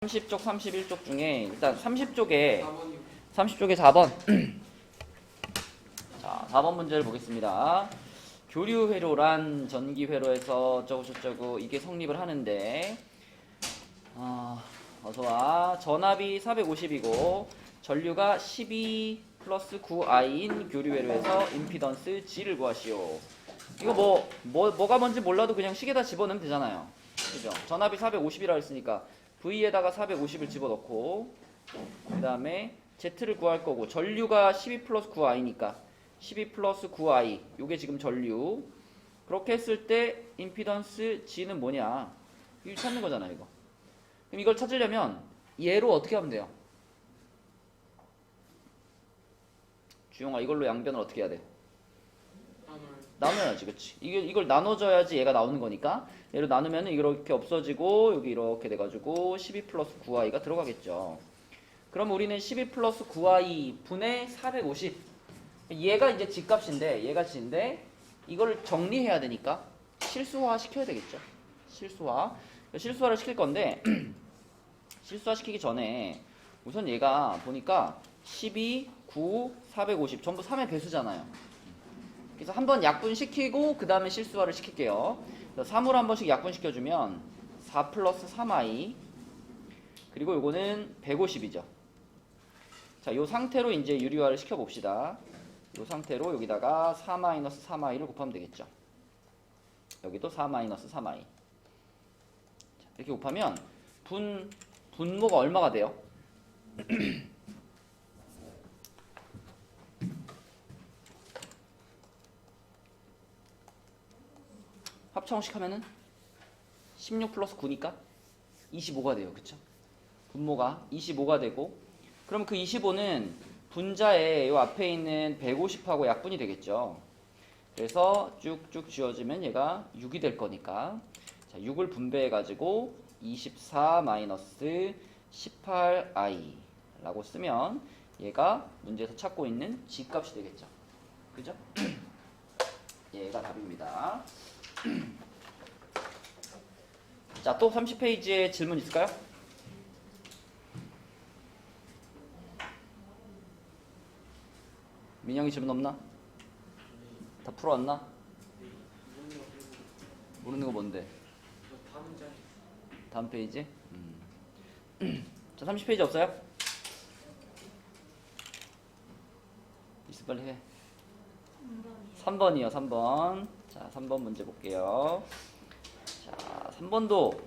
30쪽, 31쪽 중에 일단 30쪽에 4번 자, 4번 문제를 보겠습니다. 교류 회로란 전기 회로에서 어쩌고저쩌고 이게 성립을 하는데 어서와. 전압이 450이고 전류가 12 플러스 9I인 교류 회로에서 임피던스 G를 구하시오. 이거 뭐가 뭔지 몰라도 그냥 식에다 집어넣으면 되잖아요. 그죠? 전압이 450이라 했으니까 V에다가 450을 집어넣고 그 다음에 Z를 구할 거고 전류가 12 플러스 9I니까 12 플러스 9I 요게 지금 전류. 그렇게 했을 때 임피던스 G는 뭐냐 이걸 찾는 거잖아요. 이거. 그럼 이걸 찾으려면 얘로 어떻게 하면 돼요? 주영아, 이걸로 양변을 어떻게 해야 돼? 나눠야지. 그치? 이걸 나눠줘야지 얘가 나오는 거니까 얘로 나누면 이렇게 없어지고 여기 이렇게 돼가지고 12 플러스 9i가 들어가겠죠. 그럼 우리는 12 플러스 9i 분의 450 얘가 이제 G값인데 얘가 G인데 이걸 정리해야 되니까 실수화 시켜야 되겠죠. 실수화를 시킬 건데 실수화 시키기 전에 우선 얘가 보니까 12, 9, 450 전부 3의 배수잖아요. 그래서 한번 약분시키고 그 다음에 실수화를 시킬게요. 3으로 한 번씩 약분시켜주면 4 플러스 3i 그리고 요거는 150이죠. 자, 요 상태로 이제 유리화를 시켜봅시다. 요 상태로 여기다가 4 마이너스 3i를 곱하면 되겠죠. 여기도 4 마이너스 3i. 이렇게 곱하면 분모가 얼마가 돼요? 합차원식 하면은 16 플러스 9니까 25가 돼요. 그쵸? 분모가 25가 되고 그럼 그 25는 분자에 요 앞에 있는 150하고 약분이 되겠죠. 그래서 쭉쭉 지워지면 얘가 6이 될 거니까 자, 6을 분배해 가지고 24 마이너스 18i 라고 쓰면 얘가 문제에서 찾고 있는 G값이 되겠죠. 그죠? 얘가 답입니다. 자, 또 30페이지에 질문 있을까요? 민영이 질문 없나? 다 풀어왔나? 모르는 거 뭔데? 다음 페이지? 자, 30페이지 없어요? 있어, 빨리 해. 3번이요, 3번. 자, 3번 문제 볼게요. 자, 3번도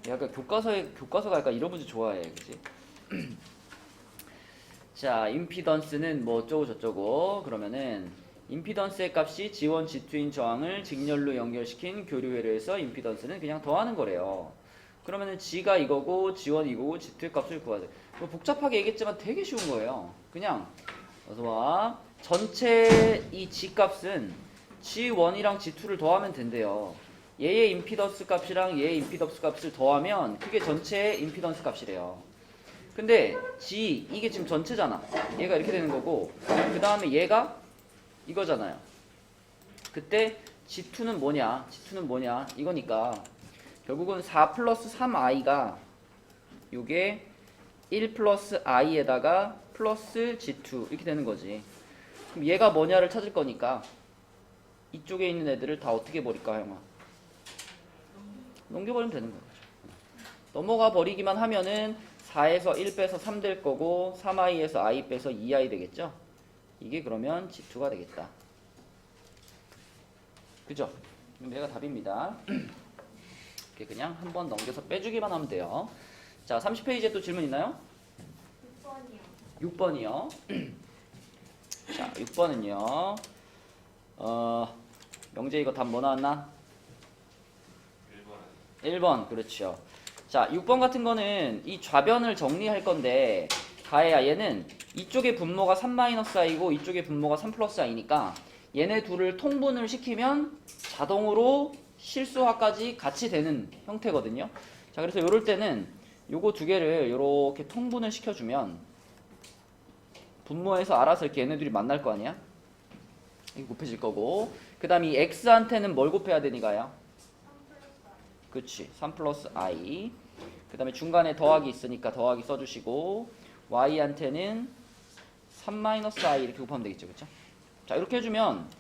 약간 교과서가 약간 이런 문제 좋아해. 그치? 자, 임피던스는 뭐 어쩌고 저쩌고 그러면은 임피던스의 값이 G1, G2인 저항을 직렬로 연결시킨 교류 회로에서 임피던스는 그냥 더하는 거래요. 그러면은 G가 이거고 G1 이거고 G2의 값을 구하자. 뭐 복잡하게 얘기했지만 되게 쉬운 거예요. 그냥 어서와. 전체 이 G값은 G1이랑 G2를 더하면 된대요. 얘의 임피던스 값이랑 얘의 임피던스 값을 더하면 그게 전체의 임피던스 값이래요. 근데 G 이게 지금 전체잖아. 얘가 이렇게 되는 거고 그 다음에 얘가 이거잖아요. 그때 G2는 뭐냐? 이거니까 결국은 4 플러스 3i가 요게 1 플러스 i에다가 플러스 G2 이렇게 되는 거지. 그럼 얘가 뭐냐를 찾을 거니까 이쪽에 있는 애들을 다 어떻게 버릴까, 형아? 넘겨버리면 되는 거죠. 넘어가 버리기만 하면은 4에서 1 빼서 3 될 거고 3i에서 i 빼서 2i 되겠죠? 이게 그러면 G2가 되겠다. 그죠? 그럼 얘가 답입니다. 이렇게 그냥 한번 넘겨서 빼주기만 하면 돼요. 자, 30페이지에 또 질문 있나요? 6번이요. 자, 6번은요. 영재 이거 답 뭐 나왔나? 1번. 그렇죠. 자, 6번 같은 거는 이 좌변을 정리할 건데 가해야 얘는 이쪽의 분모가 3-i고 이쪽의 분모가 3+i니까 얘네 둘을 통분을 시키면 자동으로 실수화까지 같이 되는 형태거든요. 자, 그래서 요럴 때는 요거 두 개를 요렇게 통분을 시켜주면 분모에서 알아서 이렇게 얘네들이 만날 거 아니야? 이게 곱해질 거고 그 다음 이 x한테는 뭘 곱해야 되니까요? 그치, 3+i 그 다음에 중간에 더하기 있으니까 더하기 써주시고 y한테는 3-i 이렇게 곱하면 되겠죠. 그쵸? 자 이렇게 해주면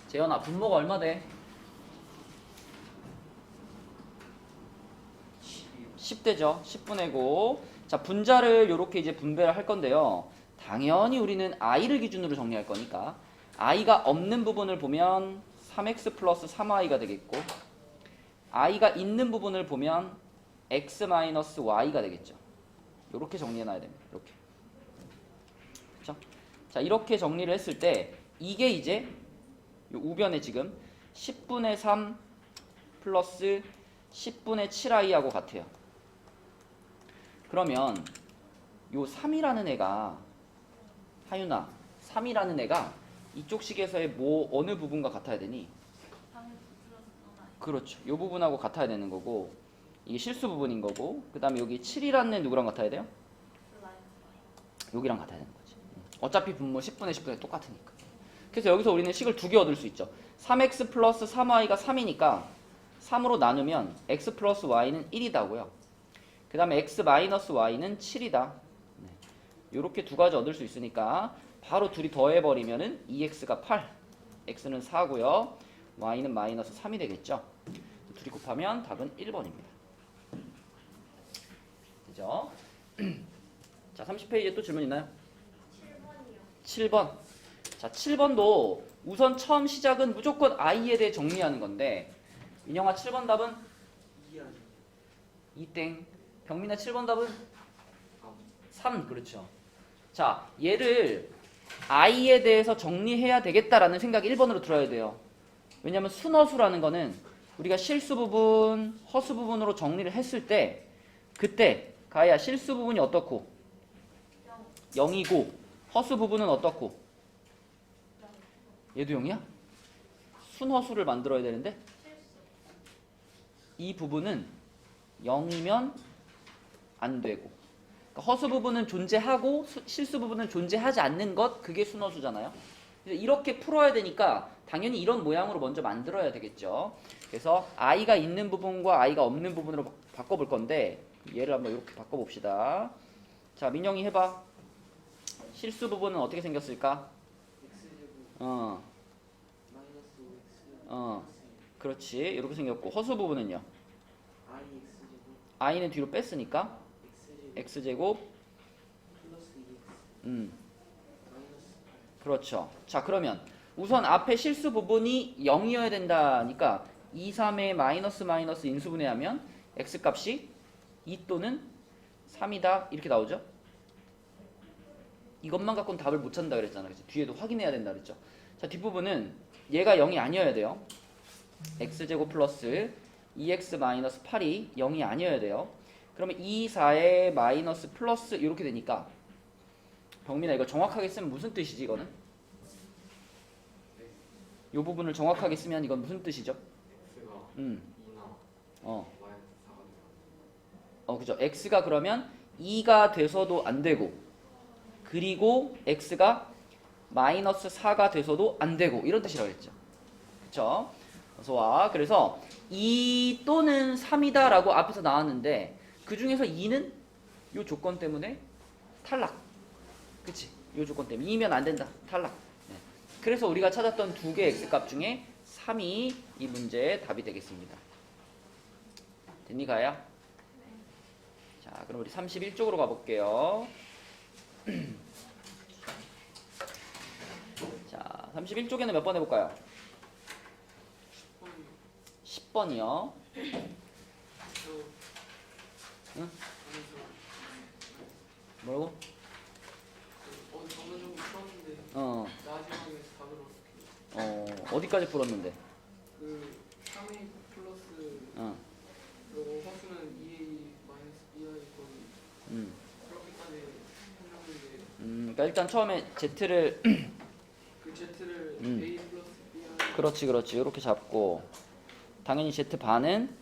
재현아 분모가 얼마 돼? 10대죠. 10분의 고. 자 분자를 이렇게 이제 분배를 할 건데요. 당연히 우리는 i를 기준으로 정리할 거니까 i가 없는 부분을 보면 3x 플러스 3i가 되겠고 i가 있는 부분을 보면 x 마이너스 y가 되겠죠. 이렇게 정리해놔야 됩니다. 이렇게. 그렇죠? 자 이렇게 정리를 했을 때 이게 이제 요 우변에 지금 10분의 3 플러스 10분의 7i하고 같아요. 그러면 요 3이라는 애가 하윤아 3이라는 애가 이쪽 식에서의 뭐 어느 부분과 같아야 되니? 그렇죠. 요 부분하고 같아야 되는 거고 이게 실수 부분인 거고 그 다음에 여기 7이라는 애 누구랑 같아야 돼요? 여기랑 같아야 되는 거지. 어차피 분모 10분의 10분의 똑같으니까. 그래서 여기서 우리는 식을 두 개 얻을 수 있죠. 3x 플러스 3y가 3이니까 3으로 나누면 x 플러스 y는 1이다고요. 그 다음에 x 마이너스 y는 7이다. 네. 이렇게 두 가지 얻을 수 있으니까 바로 둘이 더해버리면은 2x가 8, x는 4고요. y는 마이너스 3이 되겠죠. 둘이 곱하면 답은 1번입니다. 그죠? 자 30페이지에 또 질문 있나요? 7번. 자 7번도 우선 처음 시작은 무조건 i에 대해 정리하는 건데 민영아 7번 답은 2땡. 병민아 7번 답은 3. 그렇죠. 자 얘를 i에 대해서 정리해야 되겠다라는 생각이 1번으로 들어야 돼요. 왜냐면 순허수라는 거는 우리가 실수 부분, 허수 부분으로 정리를 했을 때 그때 가야 실수 부분이 어떻고? 0이고 허수 부분은 어떻고? 얘도 0이야? 순허수를 만들어야 되는데 이 부분은 0이면 안 되고 그러니까 허수 부분은 존재하고 실수 부분은 존재하지 않는 것 그게 순허수잖아요. 이렇게 풀어야 되니까 당연히 이런 모양으로 먼저 만들어야 되겠죠. 그래서 i가 있는 부분과 i가 없는 부분으로 바꿔볼 건데 얘를 한번 이렇게 바꿔봅시다. 자 민영이 해봐. 실수 부분은 어떻게 생겼을까? 그렇지. 이렇게 생겼고 허수 부분은요? i는 뒤로 뺐으니까 x제곱 그렇죠. 자 그러면 우선 앞에 실수 부분이 0이어야 된다니까 2, 3의 마이너스 마이너스 인수분해하면 x값이 2 또는 3이다 이렇게 나오죠. 이것만 갖고는 답을 못 찾는다 그랬잖아. 그치? 뒤에도 확인해야 된다 그랬죠. 자 뒷부분은 얘가 0이 아니어야 돼요. x제곱 플러스 2x 마이너스 8이 0이 아니어야 돼요. 그러면 2, 4의 마이너스 플러스 이렇게 되니까 병민아 이거 정확하게 쓰면 무슨 뜻이지 이거는? 이 부분을 정확하게 쓰면 이건 무슨 뜻이죠? 그죠. x가 그러면 2가 돼서도 안 되고 그리고 x가 마이너스 4가 돼서도 안 되고 이런 뜻이라고 했죠. 그쵸? 어서 와. 그래서 2 또는 3이다 라고 앞에서 나왔는데 그 중에서 2는 이 조건 때문에 탈락. 그치? 이 조건 때문에 2면 안 된다. 탈락. 네. 그래서 우리가 찾았던 두 개의 x값 중에 3이 이 문제의 답이 되겠습니다. 됐니 가야? 자 그럼 우리 31쪽으로 가볼게요. 자 31쪽에는 몇 번 해볼까요? 10번이요. 응? 뭐라고? 저는 좀 풀었는데 마지막에 답을 어디까지 풀었는데? 그 3a 플러스 그리고 허수는 2a 마이너스 b이 있거든요. 그렇게까지 했는데 그러니까 일단 처음에 z를 그 z를 a 플러스 b이 그렇지 이렇게 잡고 당연히 z 반은 아니면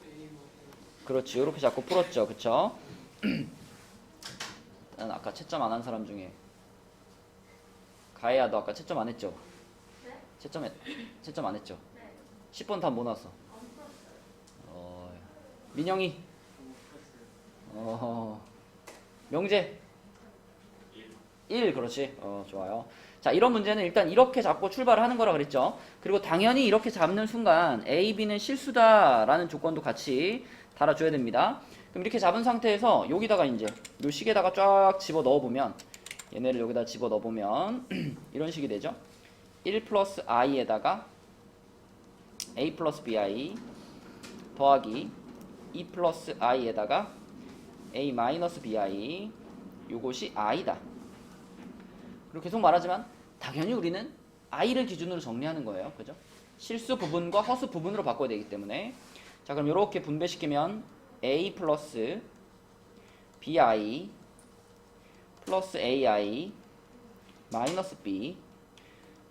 a 마이너스 그렇지 이렇게 잡고 풀었죠. 그쵸? 난 아까 채점 안 한 사람 중에 가해야 너 아까 채점 안 했죠? 네? 채점 안 했죠? 네. 10번 답 뭐 나왔어? 안 풀었어요. 민영이. 명재. 1 그렇지. 좋아요. 자, 이런 문제는 일단 이렇게 잡고 출발을 하는 거라 그랬죠. 그리고 당연히 이렇게 잡는 순간 A, B는 실수다라는 조건도 같이 달아줘야 됩니다. 그럼 이렇게 잡은 상태에서 여기다가 이제 요 식에다가 쫙 집어 넣어보면 얘네를 여기다 집어 넣어보면 이런 식이 되죠. 1 플러스 i에다가 a 플러스 bi 더하기 2 플러스 i에다가 a 마이너스 bi 요것이 i다. 그리고 계속 말하지만 당연히 우리는 i를 기준으로 정리하는 거예요. 그죠? 실수 부분과 허수 부분으로 바꿔야 되기 때문에 자, 그럼 이렇게 분배시키면 a 플러스 bi 플러스 ai 마이너스 b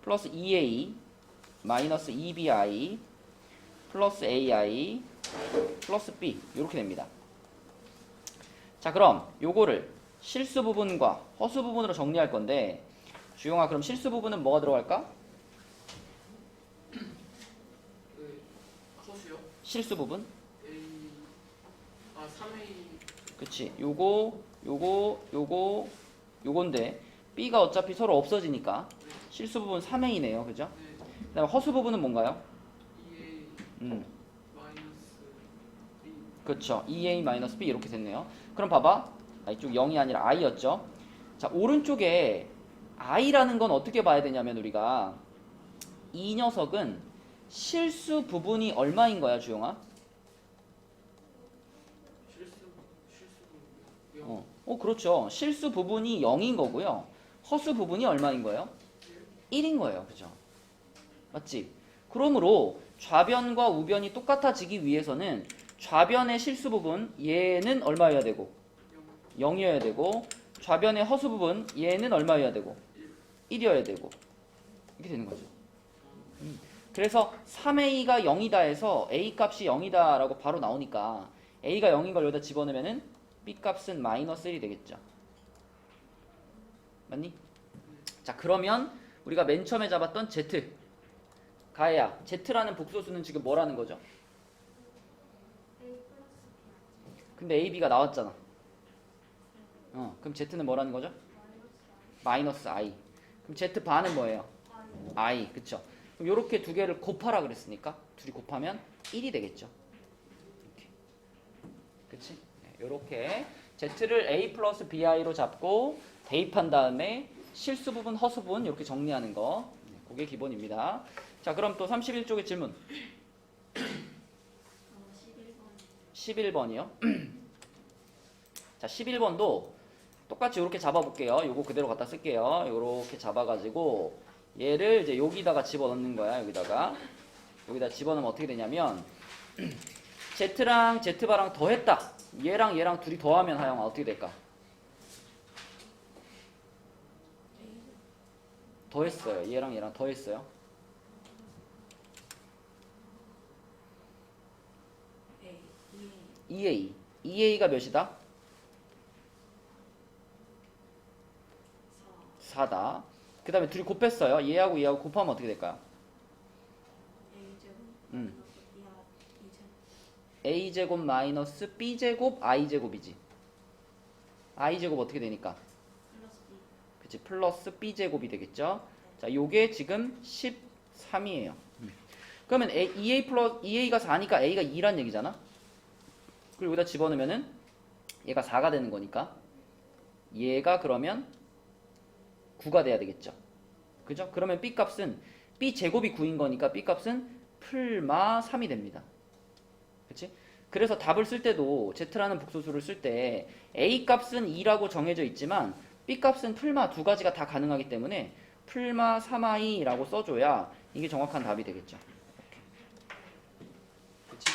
플러스 2a 마이너스 2bi 플러스 ai 플러스 b 이렇게 됩니다. 자, 그럼 요거를 실수 부분과 허수 부분으로 정리할 건데 주영아, 그럼 실수 부분은 뭐가 들어갈까? 허수요? 실수 부분? A 3A. 그치. 요건데 b가 어차피 서로 없어지니까 실수 부분 3a네요. 그죠? 네. 그 다음에 허수 부분은 뭔가요? 2A 마이너스 B. 그렇죠. 2a-b 이렇게 됐네요. 그럼 봐봐. 이쪽 0이 아니라 i였죠. 자, 오른쪽에 i라는 건 어떻게 봐야 되냐면 우리가 이 녀석은 실수 부분이 얼마인 거야, 주영아? 실수 그렇죠. 실수 부분이 0인 거고요. 허수 부분이 얼마인 거예요? 1인 거예요. 그죠? 맞지? 그러므로 좌변과 우변이 똑같아지기 위해서는 좌변의 실수 부분 얘는 얼마여야 되고 0이어야 되고 좌변의 허수 부분 얘는 얼마여야 되고 1이어야 되고 이렇게 되는 거죠. 그래서 3a가 0이다 해서 a 값이 0이다 라고 바로 나오니까 a가 0인 걸 여기다 집어넣으면은 b 값은 마이너스 1이 되겠죠. 맞니? 자, 그러면 우리가 맨 처음에 잡았던 z 가해야 z라는 복소수는 지금 뭐라는 거죠? 근데 a, b가 나왔잖아. 그럼 z는 뭐라는 거죠? 마이너스 i. 그럼 z 반은 뭐예요? i. 그쵸? 그럼 요렇게 두 개를 곱하라 그랬으니까 둘이 곱하면 1이 되겠죠. 이렇게. 그치? 네, 요렇게 z를 a 플러스 bi로 잡고 대입한 다음에 실수 부분, 허수 부분 이렇게 정리하는 거. 그게 기본입니다. 자, 그럼 또 31쪽의 질문. 11번이요. 자, 11번도 똑같이 이렇게 잡아볼게요. 요거 그대로 갖다 쓸게요. 요렇게 잡아가지고 얘를 이제 여기다가 집어넣는 거야. 여기다 집어넣으면 어떻게 되냐면 z랑 z바랑 더했다. 얘랑 얘랑 둘이 더하면 하영아 어떻게 될까? 더했어요. 얘랑 얘랑 더했어요. 2a. 2a가 몇이다? 4다. 그 다음에 둘이 곱했어요. 얘하고 얘하고 곱하면 어떻게 될까요? a제곱 마이너스 b제곱 i제곱이지. i제곱 어떻게 되니까? 그치, 플러스 b제곱이 되겠죠. 자, 요게 지금 13이에요. 그러면 EA가 4니까 a가 2란 얘기잖아. 그리고 여기다 집어넣으면은 얘가 4가 되는 거니까 얘가 그러면 9가 돼야 되겠죠. 그죠? 그러면 b 값은 b 제곱이 9인 거니까 b 값은 풀마 3이 됩니다. 그치? 그래서 답을 쓸 때도 z라는 복소수를 쓸 때 a 값은 2라고 정해져 있지만 b 값은 풀마 두 가지가 다 가능하기 때문에 풀마 3i라고 써줘야 이게 정확한 답이 되겠죠. 그치?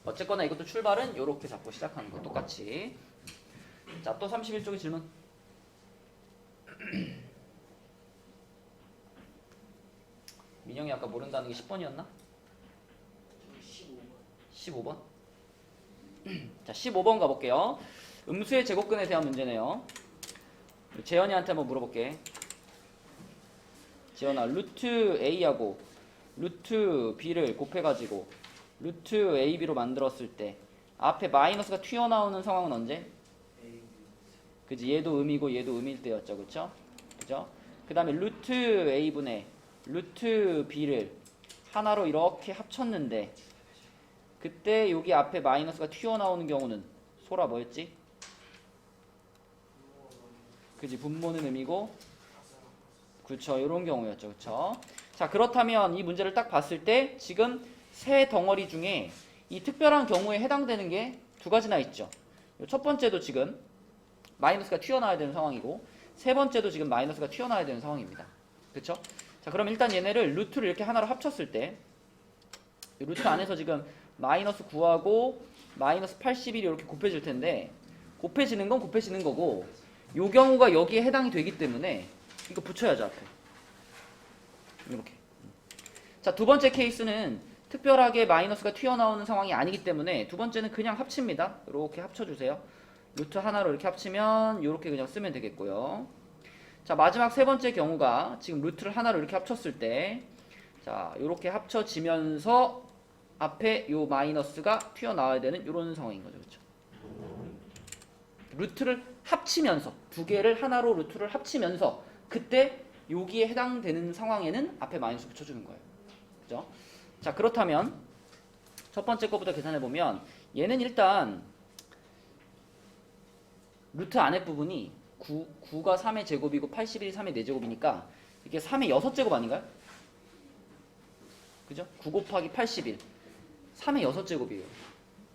어쨌거나 이것도 출발은 이렇게 잡고 시작하는 거 똑같이. 자, 또 31쪽의 질문. 민영이 아까 모른다는 게 10번이었나? 15번? 자, 15번 가볼게요. 음수의 제곱근에 대한 문제네요. 재현이한테 한번 물어볼게. 재현아, 루트 A하고 루트 B를 곱해가지고 루트 AB로 만들었을 때 앞에 마이너스가 튀어나오는 상황은 언제? 그지? 얘도 음이고 얘도 음일 때였죠. 그쵸? 그죠? 그 다음에 루트 a분의 루트 b를 하나로 이렇게 합쳤는데 그때 여기 앞에 마이너스가 튀어나오는 경우는 소라 뭐였지? 그지? 분모는 음이고 그쵸? 이런 경우였죠. 그쵸? 자, 그렇다면 이 문제를 딱 봤을 때 지금 세 덩어리 중에 이 특별한 경우에 해당되는 게 두 가지나 있죠. 첫 번째도 지금 마이너스가 튀어나와야 되는 상황이고 세 번째도 지금 마이너스가 튀어나와야 되는 상황입니다. 그쵸? 자, 그럼 일단 얘네를 루트를 이렇게 하나로 합쳤을 때 루트 안에서 지금 마이너스 9하고 마이너스 81이 이렇게 곱해질 텐데 곱해지는 건 곱해지는 거고 요 경우가 여기에 해당이 되기 때문에 이거 붙여야죠 앞에 이렇게. 자, 두 번째 케이스는 특별하게 마이너스가 튀어나오는 상황이 아니기 때문에 두 번째는 그냥 합칩니다. 이렇게 합쳐주세요. 루트 하나로 이렇게 합치면 이렇게 그냥 쓰면 되겠고요. 자, 마지막 세 번째 경우가 지금 루트를 하나로 이렇게 합쳤을 때 자, 이렇게 합쳐지면서 앞에 요 마이너스가 튀어나와야 되는 이런 상황인 거죠. 그렇죠? 루트를 합치면서 두 개를 하나로 루트를 합치면서 그때 여기에 해당되는 상황에는 앞에 마이너스 붙여주는 거예요. 그죠? 자, 그렇다면 첫 번째 거부터 계산해 보면 얘는 일단 루트 안에 부분이 9가 3의 제곱이고 81이 3의 4제곱이니까 이게 3의 6제곱 아닌가요? 그죠? 9 곱하기 81 3의 6제곱이에요.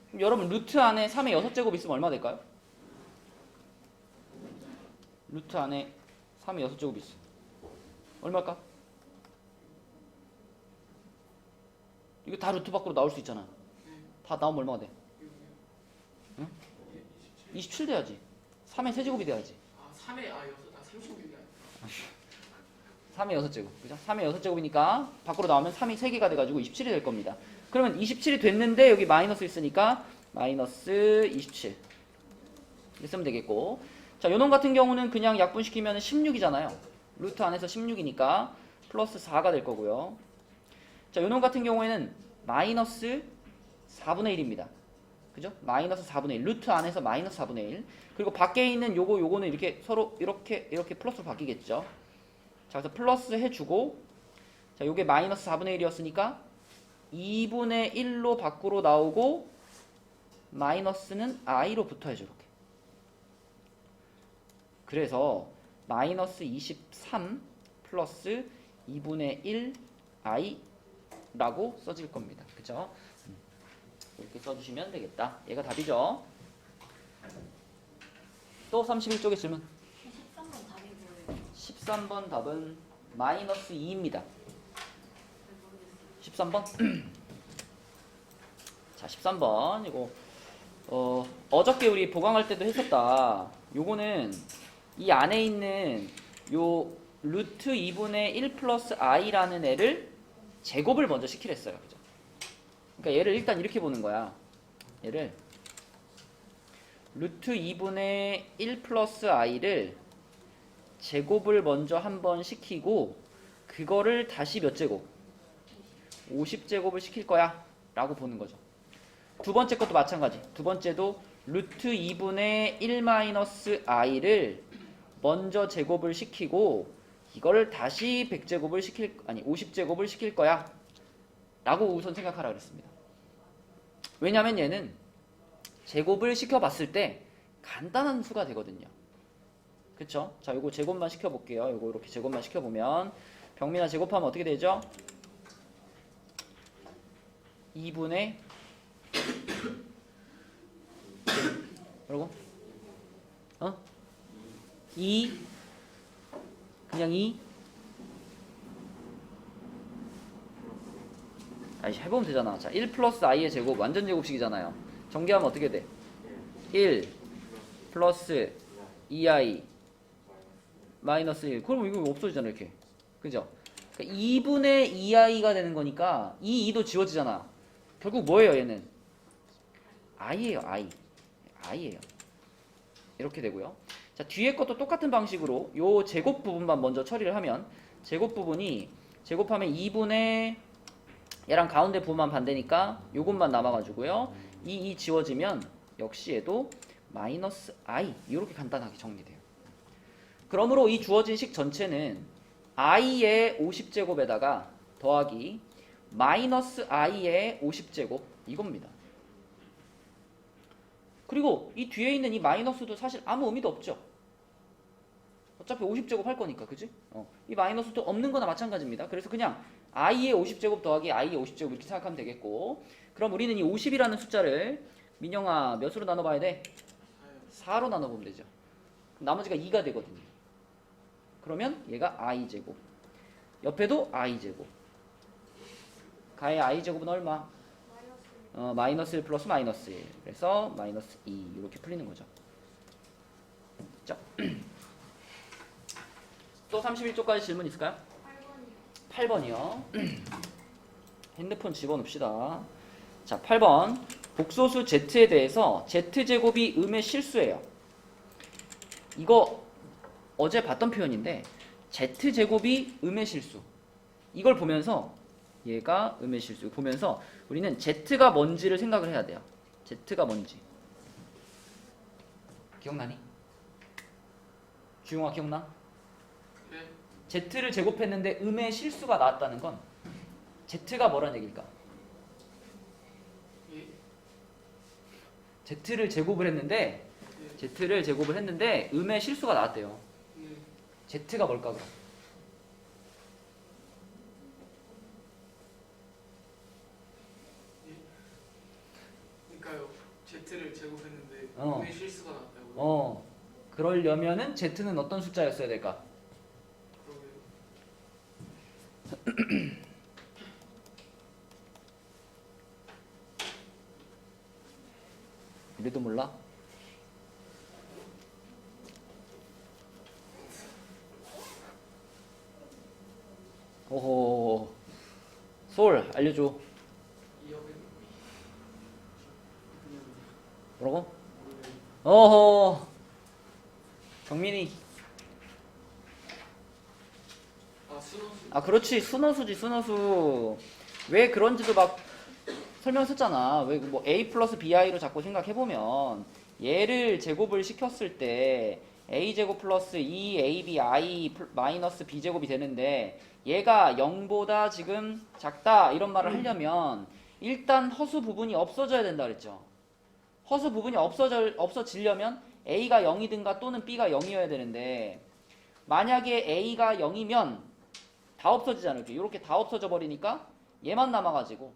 그럼 여러분 루트 안에 3의 6제곱 있으면 얼마 될까요? 루트 안에 3의 6제곱 있어. 얼마일까? 이거 다 루트 밖으로 나올 수 있잖아. 다 나오면 얼마가 돼? 응? 27 돼야지. 3의 세제곱이 돼야지. 아 3에 36이야. 3의 6제곱. 그죠? 3의 6제곱이니까 밖으로 나오면 3이 3개가 돼가지고 27이 될 겁니다. 그러면 27이 됐는데 여기 마이너스 있으니까 마이너스 27 이렇게 쓰면 되겠고, 자, 요놈 같은 경우는 그냥 약분시키면 16이잖아요. 루트 안에서 16이니까 플러스 4가 될 거고요. 자, 요놈 같은 경우에는 마이너스 4분의 1입니다. 그죠? 마이너스 4분의 1. 루트 안에서 마이너스 4분의 1. 그리고 밖에 있는 요거는 이렇게 서로 이렇게 플러스로 바뀌겠죠. 자, 그래서 플러스 해주고, 자, 요게 마이너스 4분의 1이었으니까 2분의 1로 밖으로 나오고 마이너스는 i로 붙어야죠. 이렇게. 그래서 마이너스 23 플러스 2분의 1 i라고 써질 겁니다. 그죠? 이렇게 써주시면 되겠다. 얘가 답이죠. 또 31쪽에 질문. 13번 답이 뭐예요? 13번 답은 마이너스 2입니다. 잘 모르겠어요. 13번. 자, 13번 이거 어저께 우리 보강할 때도 했었다. 요거는 이 안에 있는 요 루트 2분의 1 플러스 i라는 애를 제곱을 먼저 시키랬어요. 그죠? 그러니까 얘를 일단 이렇게 보는 거야. 얘를 루트 2분의 1 플러스 i를 제곱을 먼저 한번 시키고 그거를 다시 몇 제곱? 50제곱을 시킬 거야 라고 보는 거죠. 두 번째 것도 마찬가지. 두 번째도 루트 2분의 1 마이너스 i를 먼저 제곱을 시키고 이거를 다시 50제곱을 시킬 거야 라고 우선 생각하라 그랬습니다. 왜냐면 얘는 제곱을 시켜봤을 때 간단한 수가 되거든요. 그쵸? 자, 요거 제곱만 시켜볼게요. 요거 이렇게 제곱만 시켜보면 병민아 제곱하면 어떻게 되죠? 2분의 그리고 2 그냥 2 아니 해보면 되잖아. 자, 1 플러스 i의 제곱 완전 제곱식이잖아요. 전개하면 어떻게 돼? 1 플러스 2i 마이너스 1. 그럼 이거 없어지잖아 이렇게. 그죠? 그러니까 2분의 2i가 되는 거니까 이 2도 지워지잖아. 결국 뭐예요 얘는? i예요. i예요. 이렇게 되고요. 자, 뒤에 것도 똑같은 방식으로 요 제곱 부분만 먼저 처리를 하면 제곱 부분이 제곱하면 2분의 얘랑 가운데 부분만 반대니까 요것만 남아가지고요. 이 지워지면 역시 얘도 마이너스 i 이렇게 간단하게 정리돼요. 그러므로 이 주어진 식 전체는 i의 50제곱에다가 더하기 마이너스 i의 50제곱 이겁니다. 그리고 이 뒤에 있는 이 마이너스도 사실 아무 의미도 없죠. 어차피 50제곱 할 거니까, 그지? 이 마이너스도 없는 거나 마찬가지입니다. 그래서 그냥 i의 50제곱 더하기 i의 50제곱 이렇게 생각하면 되겠고, 그럼 우리는 이 50이라는 숫자를 민영아 몇으로 나눠봐야 돼? 4로 나눠보면 되죠. 나머지가 2가 되거든요. 그러면 얘가 i제곱, 옆에도 i제곱. 가의 i제곱은 얼마? 마이너스 1 플러스 마이너스 1. 그래서 마이너스 2 이렇게 풀리는 거죠. 됐죠? 또 31쪽까지 질문 있을까요? 8번이요. 핸드폰 집어넣읍시다. 자, 8번. 복소수 z에 대해서 z제곱이 음의 실수예요. 이거 어제 봤던 표현인데 z제곱이 음의 실수. 이걸 보면서 얘가 음의 실수. 보면서 우리는 z가 뭔지를 생각을 해야 돼요. z가 뭔지. 기억나니? 주용아 기억나? 네. z를 제곱했는데 음의 실수가 나왔다는 건 z가 뭐란 얘기일까? 예. z를 제곱을 했는데 음의 실수가 나왔대요. 네. z가 뭘까 그럼? 그러니까요. Z를 제곱했는데 어. 음의 실수가 났다고요. 그러려면은 z는 어떤 숫자였어야 될까? 그러게요. 우리도 몰라? 오호. 솔 알려줘. 2억은 뭐라고? 어허. 정민이. 순호수. 아 그렇지, 순호수지 순호수. 왜 그런지도 막 설명 썼잖아. 왜 뭐 a 플러스 bi로 자꾸 생각해보면 얘를 제곱을 시켰을 때 a제곱 플러스 2ab i 마이너스 b제곱이 되는데 얘가 0보다 지금 작다 이런 말을 하려면 일단 허수 부분이 없어져야 된다 그랬죠. 허수 부분이 없어지려면 a가 0이든가 또는 b가 0이어야 되는데 만약에 a가 0이면 다 없어지잖아요. 이렇게 다 없어져 버리니까 얘만 남아가지고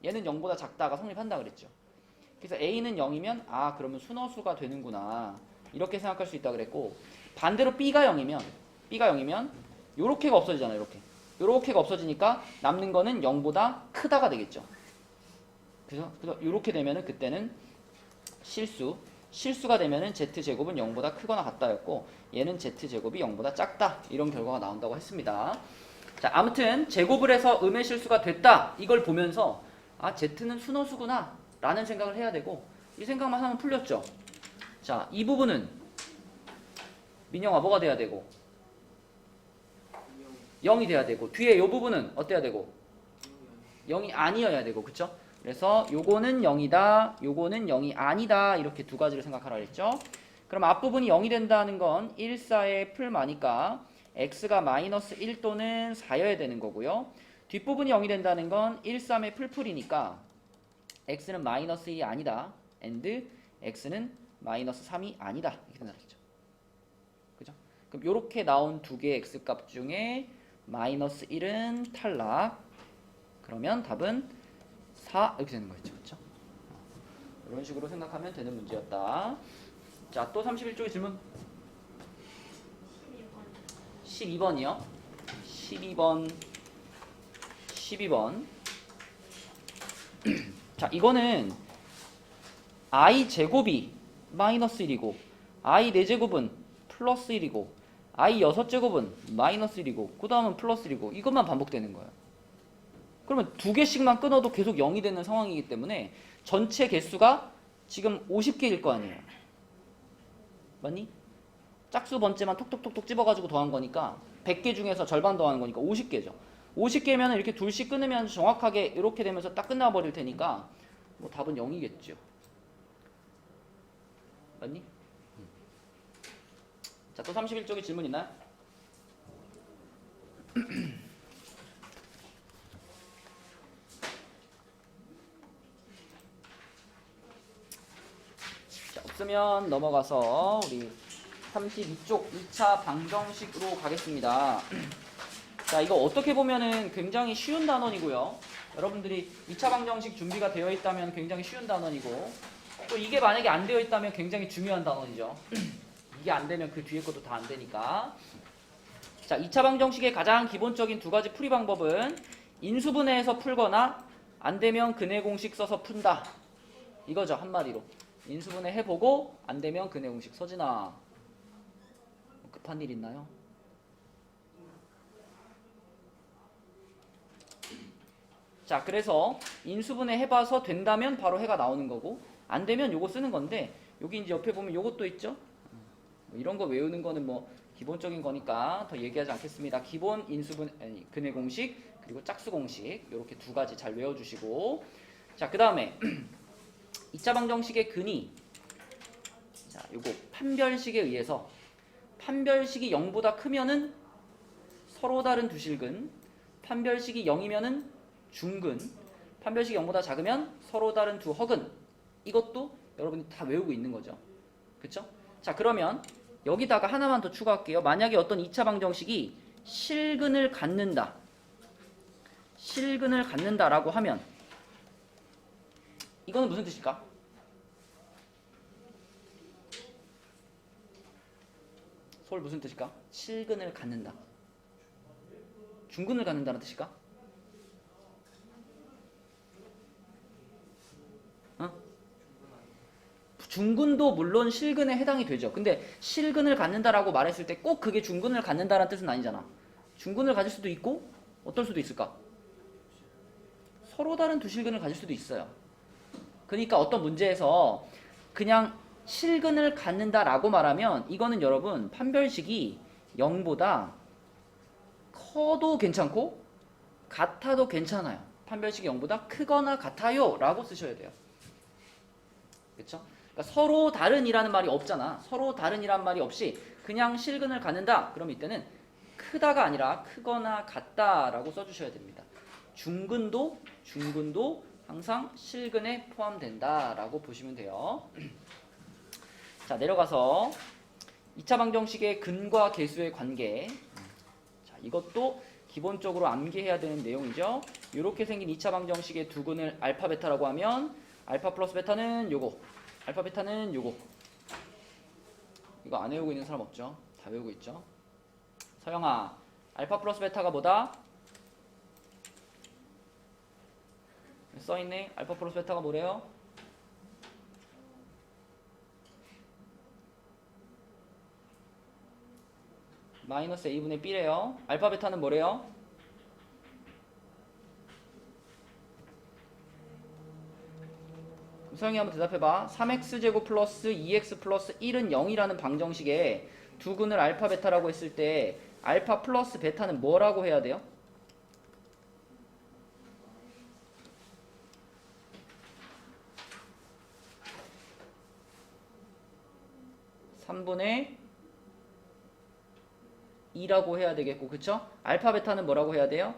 얘는 0보다 작다가 성립한다 그랬죠. 그래서 a는 0이면 아 그러면 순허수가 되는구나 이렇게 생각할 수 있다 그랬고, 반대로 b가 0이면 요렇게가 없어지잖아요. 요렇게가 없어지니까 남는 거는 0보다 크다가 되겠죠. 그래서 요렇게 되면은 그때는 실수가 되면은 z제곱은 0보다 크거나 같다였고 얘는 z제곱이 0보다 작다 이런 결과가 나온다고 했습니다. 자, 아무튼 제곱을 해서 음의 실수가 됐다 이걸 보면서 아 z는 순허수구나 라는 생각을 해야 되고, 이 생각만 하면 풀렸죠. 자, 이 부분은 민영아 뭐가 돼야 되고 0이 돼야 되고, 뒤에 이 부분은 어때야 되고 0이 아니어야 되고, 그쵸? 그래서 요거는 0이다 요거는 0이 아니다 이렇게 두 가지를 생각하라 그랬죠. 그럼 앞부분이 0이 된다는 건 1, 4의 풀마니까 x가 마이너스 1 또는 4여야 되는 거고요. 뒷부분이 0이 된다는 건 1, 3의 풀풀이니까 x는 마이너스 1이 아니다 and x는 마이너스 3이 아니다 이렇게 된다겠죠. 그죠? 그럼 요렇게 나온 두 개의 x값 중에 마이너스 1은 탈락. 그러면 답은 4 이렇게 되는 거겠죠. 그렇죠? 이런 식으로 생각하면 되는 문제였다. 자, 또 31쪽의 질문. 12번이요. 12번. 자, 이거는 i 제곱이 마이너스 1이고 i 4제곱은 플러스 1이고 i 6제곱은 마이너스 1이고 그 다음은 플러스 1이고 이것만 반복되는 거예요. 그러면 두 개씩만 끊어도 계속 0이 되는 상황이기 때문에 전체 개수가 지금 50개일 거 아니에요. 맞니? 짝수 번째만 톡톡톡톡 집어가지고 더한 거니까 100개 중에서 절반 더하는 거니까 50개죠. 50개면 이렇게 둘씩 끊으면 정확하게 이렇게 되면서 딱 끝나버릴 테니까 뭐 답은 0이겠죠. 맞니? 자, 또 31쪽에 질문 있나요? 자, 없으면 넘어가서 우리 32쪽 2차 방정식으로 가겠습니다. 자, 이거 어떻게 보면은 굉장히 쉬운 단원이고요. 여러분들이 2차 방정식 준비가 되어 있다면 굉장히 쉬운 단원이고, 또 이게 만약에 안 되어 있다면 굉장히 중요한 단원이죠. 이게 안 되면 그 뒤에 것도 다 안 되니까. 자, 2차 방정식의 가장 기본적인 두 가지 풀이 방법은 인수분해해서 풀거나 안 되면 근해 공식 써서 푼다. 이거죠, 한마디로. 인수분해 해보고 안 되면 근해 공식. 서진아, 급한 일 있나요? 자, 그래서 인수분해 해봐서 된다면 바로 해가 나오는 거고, 안 되면 요거 쓰는 건데, 여기 이제 옆에 보면 요것도 있죠? 이런 거 외우는 거는 뭐 기본적인 거니까 더 얘기하지 않겠습니다. 기본 인수분 아니 근해 공식 그리고 짝수 공식 이렇게 두 가지 잘 외워주시고, 자, 그 다음에 2차 방정식의 근이, 자, 요거 판별식에 의해서 판별식이 0보다 크면은 서로 다른 두 실근, 판별식이 0이면은 중근, 판별식이 0보다 작으면 서로 다른 두 허근. 이것도 여러분이 다 외우고 있는 거죠. 그쵸? 자, 그러면 여기다가 하나만 더 추가할게요. 만약에 어떤 2차 방정식이 실근을 갖는다. 실근을 갖는다라고 하면 이거는 무슨 뜻일까? 서울 무슨 뜻일까? 실근을 갖는다. 중근을 갖는다는 뜻일까? 어? 중근도 물론 실근에 해당이 되죠. 근데 실근을 갖는다라고 말했을 때 꼭 그게 중근을 갖는다라는 뜻은 아니잖아. 중근을 가질 수도 있고 어떨 수도 있을까? 서로 다른 두 실근을 가질 수도 있어요. 그러니까 어떤 문제에서 그냥 실근을 갖는다라고 말하면 이거는 여러분 판별식이 0보다 커도 괜찮고 같아도 괜찮아요. 판별식이 0보다 크거나 같아요 라고 쓰셔야 돼요. 그쵸? 그러니까 서로 다른이라는 말이 없잖아. 서로 다른이란 말이 없이 그냥 실근을 갖는다. 그럼 이때는 크다가 아니라 크거나 같다라고 써주셔야 됩니다. 중근도 항상 실근에 포함된다라고 보시면 돼요. 자, 내려가서 2차 방정식의 근과 계수의 관계. 자, 이것도 기본적으로 암기해야 되는 내용이죠. 이렇게 생긴 2차 방정식의 두 근을 알파 베타라고 하면 알파 플러스 베타는 요거, 알파 베타는 요거. 이거 안 외우고 있는 사람 없죠? 다 외우고 있죠? 서영아, 알파 플러스 베타가 뭐다? 써있네. 알파 플러스 베타가 뭐래요? 마이너스 a분의 b래요. 알파 베타는 뭐래요? 서영이 한번 대답해봐. 3x제곱 플러스 2x 플러스 1은 0이라는 방정식에 두 근을 알파 베타라고 했을 때 알파 플러스 베타는 뭐라고 해야 돼요? 3분의 2라고 해야 되겠고, 그쵸? 알파 베타는 뭐라고 해야 돼요?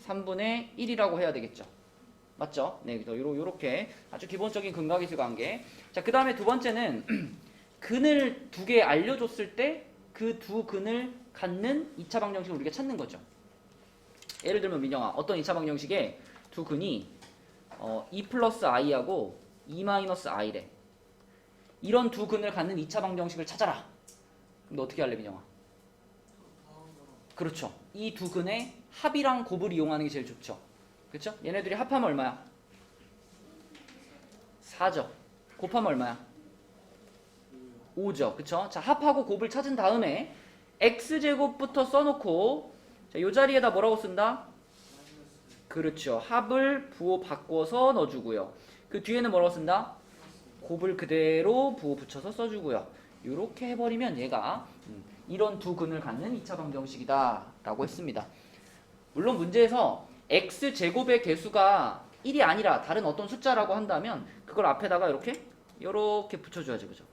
(3분의 1이라고) 해야 되겠죠. 맞죠? 네, 요렇게 아주 기본적인 근각이수 관계. 자, 그 다음에 두 번째는 근을 두 개 알려줬을 때 그 두 근을 갖는 2차 방정식을 우리가 찾는 거죠. 예를 들면 민영아, 어떤 2차 방정식에 두 근이 2 플러스 i하고 2 마이너스 i래. 이런 두 근을 갖는 2차 방정식을 찾아라. 그럼 너 어떻게 할래, 민영아? 그렇죠. 이 두 근의 합이랑 곱을 이용하는 게 제일 좋죠. 그렇죠? 얘네들이 합하면 얼마야? 4죠. 곱하면 얼마야? 5죠. 그쵸? 자, 합하고 곱을 찾은 다음에 x제곱부터 써놓고, 자, 요 자리에다 뭐라고 쓴다? 그렇죠. 합을 부호 바꿔서 넣어주고요. 그 뒤에는 뭐라고 쓴다? 곱을 그대로 부호 붙여서 써주고요. 요렇게 해버리면 얘가 이런 두 근을 갖는 2차 방정식이다 라고 했습니다. 물론 문제에서 x제곱의 개수가 1이 아니라 다른 어떤 숫자라고 한다면 그걸 앞에다가 이렇게 붙여줘야죠. 그죠?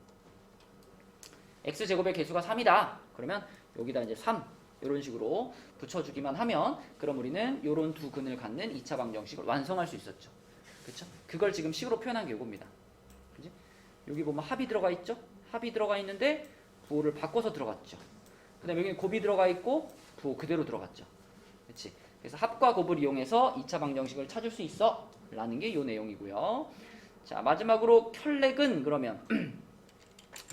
x제곱의 개수가 3이다. 그러면 여기다 이제 3 이런 식으로 붙여주기만 하면 그럼 우리는 이런 두 근을 갖는 2차 방정식을 완성할 수 있었죠. 그렇죠? 그걸 지금 식으로 표현한 게 이겁니다. 그지? 여기 보면 합이 들어가 있죠? 합이 들어가 있는데 부호를 바꿔서 들어갔죠. 그 다음에 여기는 곱이 들어가 있고 부호 그대로 들어갔죠. 그렇지? 그래서 합과 곱을 이용해서 2차 방정식을 찾을 수 있어 라는 게 이 내용이고요. 자, 마지막으로 켤레근 그러면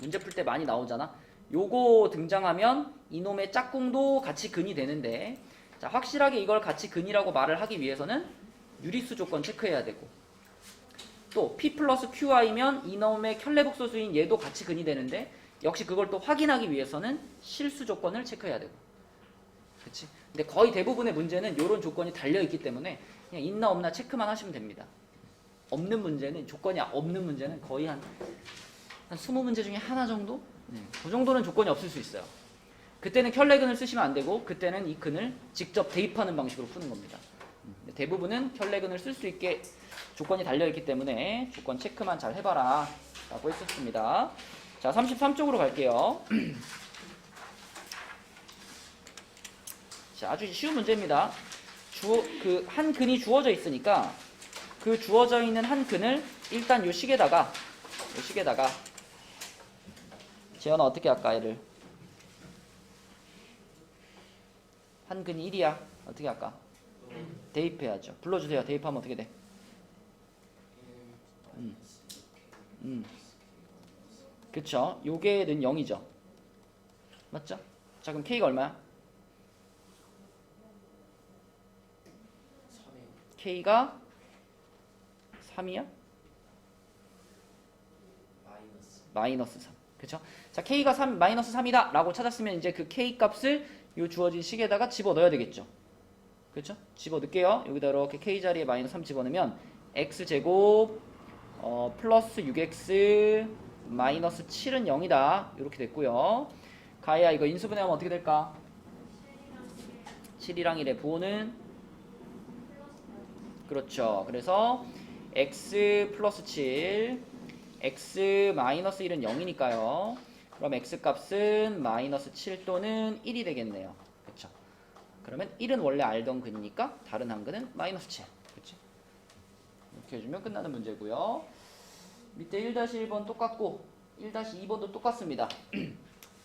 문제 풀 때 많이 나오잖아. 요거 등장하면 이놈의 짝꿍도 같이 근이 되는데, 자, 확실하게 이걸 같이 근이라고 말을 하기 위해서는 유리수 조건 체크해야 되고, 또 P 플러스 QI면 이놈의 켤레복소수인 얘도 같이 근이 되는데, 역시 그걸 또 확인하기 위해서는 실수 조건을 체크해야 되고. 그치? 근데 거의 대부분의 문제는 이런 조건이 달려있기 때문에 그냥 있나 없나 체크만 하시면 됩니다. 없는 문제는, 조건이 없는 문제는 거의 한 20문제 중에 하나 정도? 그 정도는 조건이 없을 수 있어요. 그때는 켤레근을 쓰시면 안 되고, 그때는 이 근을 직접 대입하는 방식으로 푸는 겁니다. 대부분은 켤레근을 쓸 수 있게 조건이 달려있기 때문에 조건 체크만 잘 해봐라 라고 했었습니다. 자, 33쪽으로 갈게요. 자, 아주 쉬운 문제입니다. 한 근이 주어져 있으니까 그 주어져 있는 한 근을 일단 요 식에다가 재현아 어떻게 할까? 얘를 한 근이 1이야. 어떻게 할까? 대입해야죠. 불러주세요. 대입하면 어떻게 돼? 그쵸? 요게는 0이죠. 맞죠? 자, 그럼 K가 얼마야? K가 3이야? 마이너스 3. 그쵸? 자, K가 마이너스 3이다 라고 찾았으면 이제 그 K 값을 요 주어진 식에다가 집어 넣어야 되겠죠. 그쵸? 집어 넣을게요. 여기다 이렇게 K 자리에 마이너스 3 집어넣으면 X제곱 플러스 6X 마이너스 7은 0이다. 이렇게 됐고요. 가야 이거 인수분해하면 어떻게 될까? 7이랑 1의 부호는 그렇죠. 그래서 x 플러스 7 x 마이너스 1은 0이니까요. 그럼 x 값은 마이너스 7 또는 1이 되겠네요. 그렇죠. 그러면 1은 원래 알던 근이니까 다른 한 근은 마이너스 7. 그렇지? 이렇게 해주면 끝나는 문제고요. 밑에 1-1번 똑같고 1-2번도 똑같습니다.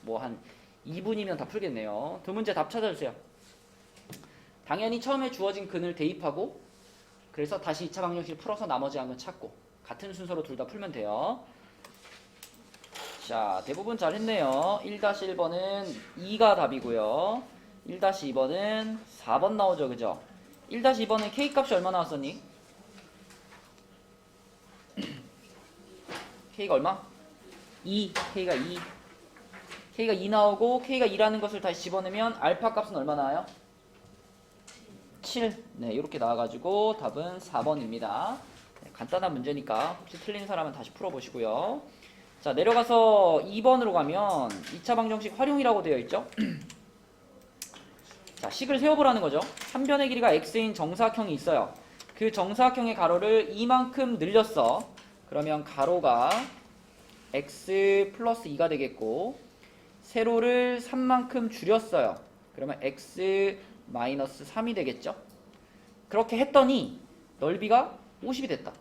뭐 한 2분이면 다 풀겠네요. 두 문제 답 찾아주세요. 당연히 처음에 주어진 근을 대입하고 그래서 다시 2차 방정식을 풀어서 나머지 한 건 찾고 같은 순서로 둘 다 풀면 돼요. 자, 대부분 잘했네요. 1-1번은 2가 답이고요. 1-2번은 4번 나오죠. 그죠? 1-2번은 K값이 얼마 나왔었니? K가 얼마? 2. K가 2. K가 2 나오고 K가 2라는 것을 다시 집어넣으면 알파 값은 얼마 나와요? 7. 네, 이렇게 나와가지고 답은 4번입니다. 네, 간단한 문제니까 혹시 틀린 사람은 다시 풀어보시고요. 자, 내려가서 2번으로 가면 2차 방정식 활용이라고 되어 있죠. 자, 식을 세워보라는 거죠. 한 변의 길이가 x인 정사각형이 있어요. 그 정사각형의 가로를 이만큼 늘렸어. 그러면 가로가 x 플러스 2가 되겠고 세로를 3만큼 줄였어요. 그러면 x 마이너스 3이 되겠죠. 그렇게 했더니 넓이가 50이 됐다.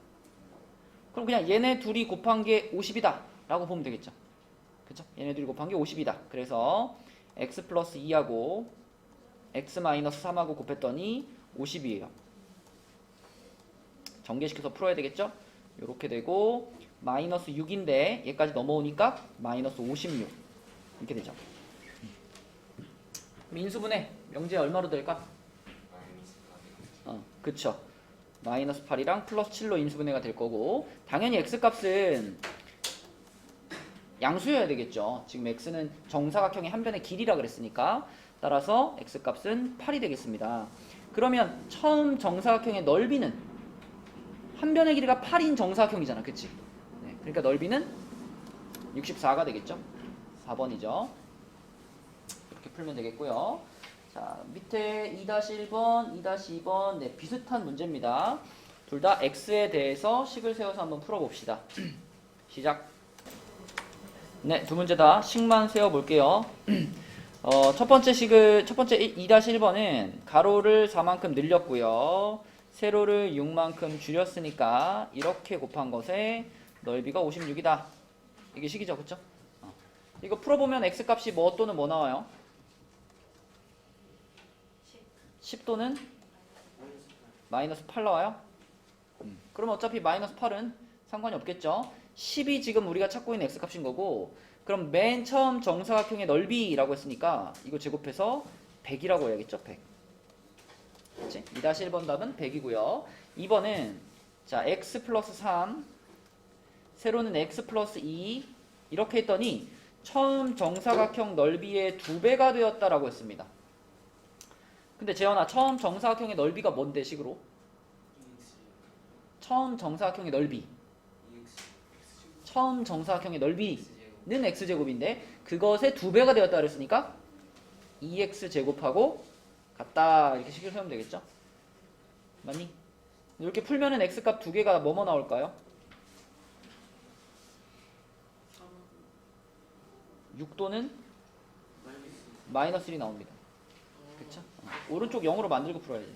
그럼 그냥 얘네 둘이 곱한 게 50이다 라고 보면 되겠죠. 그쵸? 얘네 둘이 곱한 게 50이다. 그래서 x 플러스 2하고 x 마이너스 3하고 곱했더니 50이에요. 전개시켜서 풀어야 되겠죠. 요렇게 되고 마이너스 6인데 얘까지 넘어오니까 마이너스 56 이렇게 되죠. 인수분해 명제 얼마로 될까? 그쵸. 마이너스 8이랑 플러스 7로 인수분해가 될 거고 당연히 x값은 양수여야 되겠죠. 지금 x는 정사각형의 한 변의 길이라 그랬으니까 따라서 x값은 8이 되겠습니다. 그러면 처음 정사각형의 넓이는 한 변의 길이가 8인 정사각형이잖아. 그치? 네, 그러니까 넓이는 64가 되겠죠. 4번이죠. 풀면 되겠고요. 자, 밑에 2-1번, 2-2번 네, 비슷한 문제입니다. 둘 다 x에 대해서 식을 세워서 한번 풀어봅시다. 시작. 네, 두 문제 다 식만 세워볼게요. 첫 번째 2-1번은 가로를 4만큼 늘렸고요. 세로를 6만큼 줄였으니까 이렇게 곱한 것에 넓이가 56이다. 이게 식이죠, 그쵸? 이거 풀어보면 x값이 뭐 또는 뭐 나와요? 10 또는 마이너스 8 나와요? 그럼 어차피 마이너스 8은 상관이 없겠죠? 10이 지금 우리가 찾고 있는 x값인 거고, 그럼 맨 처음 정사각형의 넓이라고 했으니까 이거 제곱해서 100이라고 해야겠죠? 100. 그치? 2-1번 답은 100이고요. 2번은 자 x 플러스 3, 세로는 x 플러스 2 이렇게 했더니 처음 정사각형 넓이의 2배가 되었다라고 했습니다. 근데 재현아, 처음 정사각형의 넓이가 뭔데 식으로? 처음 정사각형의 넓이. 처음 정사각형의 넓이는 x제곱인데 그것의 2배가 되었다 그랬으니까 2x제곱하고 같다 이렇게 식을 세우면 되겠죠? 맞니? 이렇게 풀면은 x값 2개가 뭐뭐 나올까요? 6 또는 마이너스 1이 나옵니다. 그쵸? 오른쪽 0으로 만들고 풀어야지.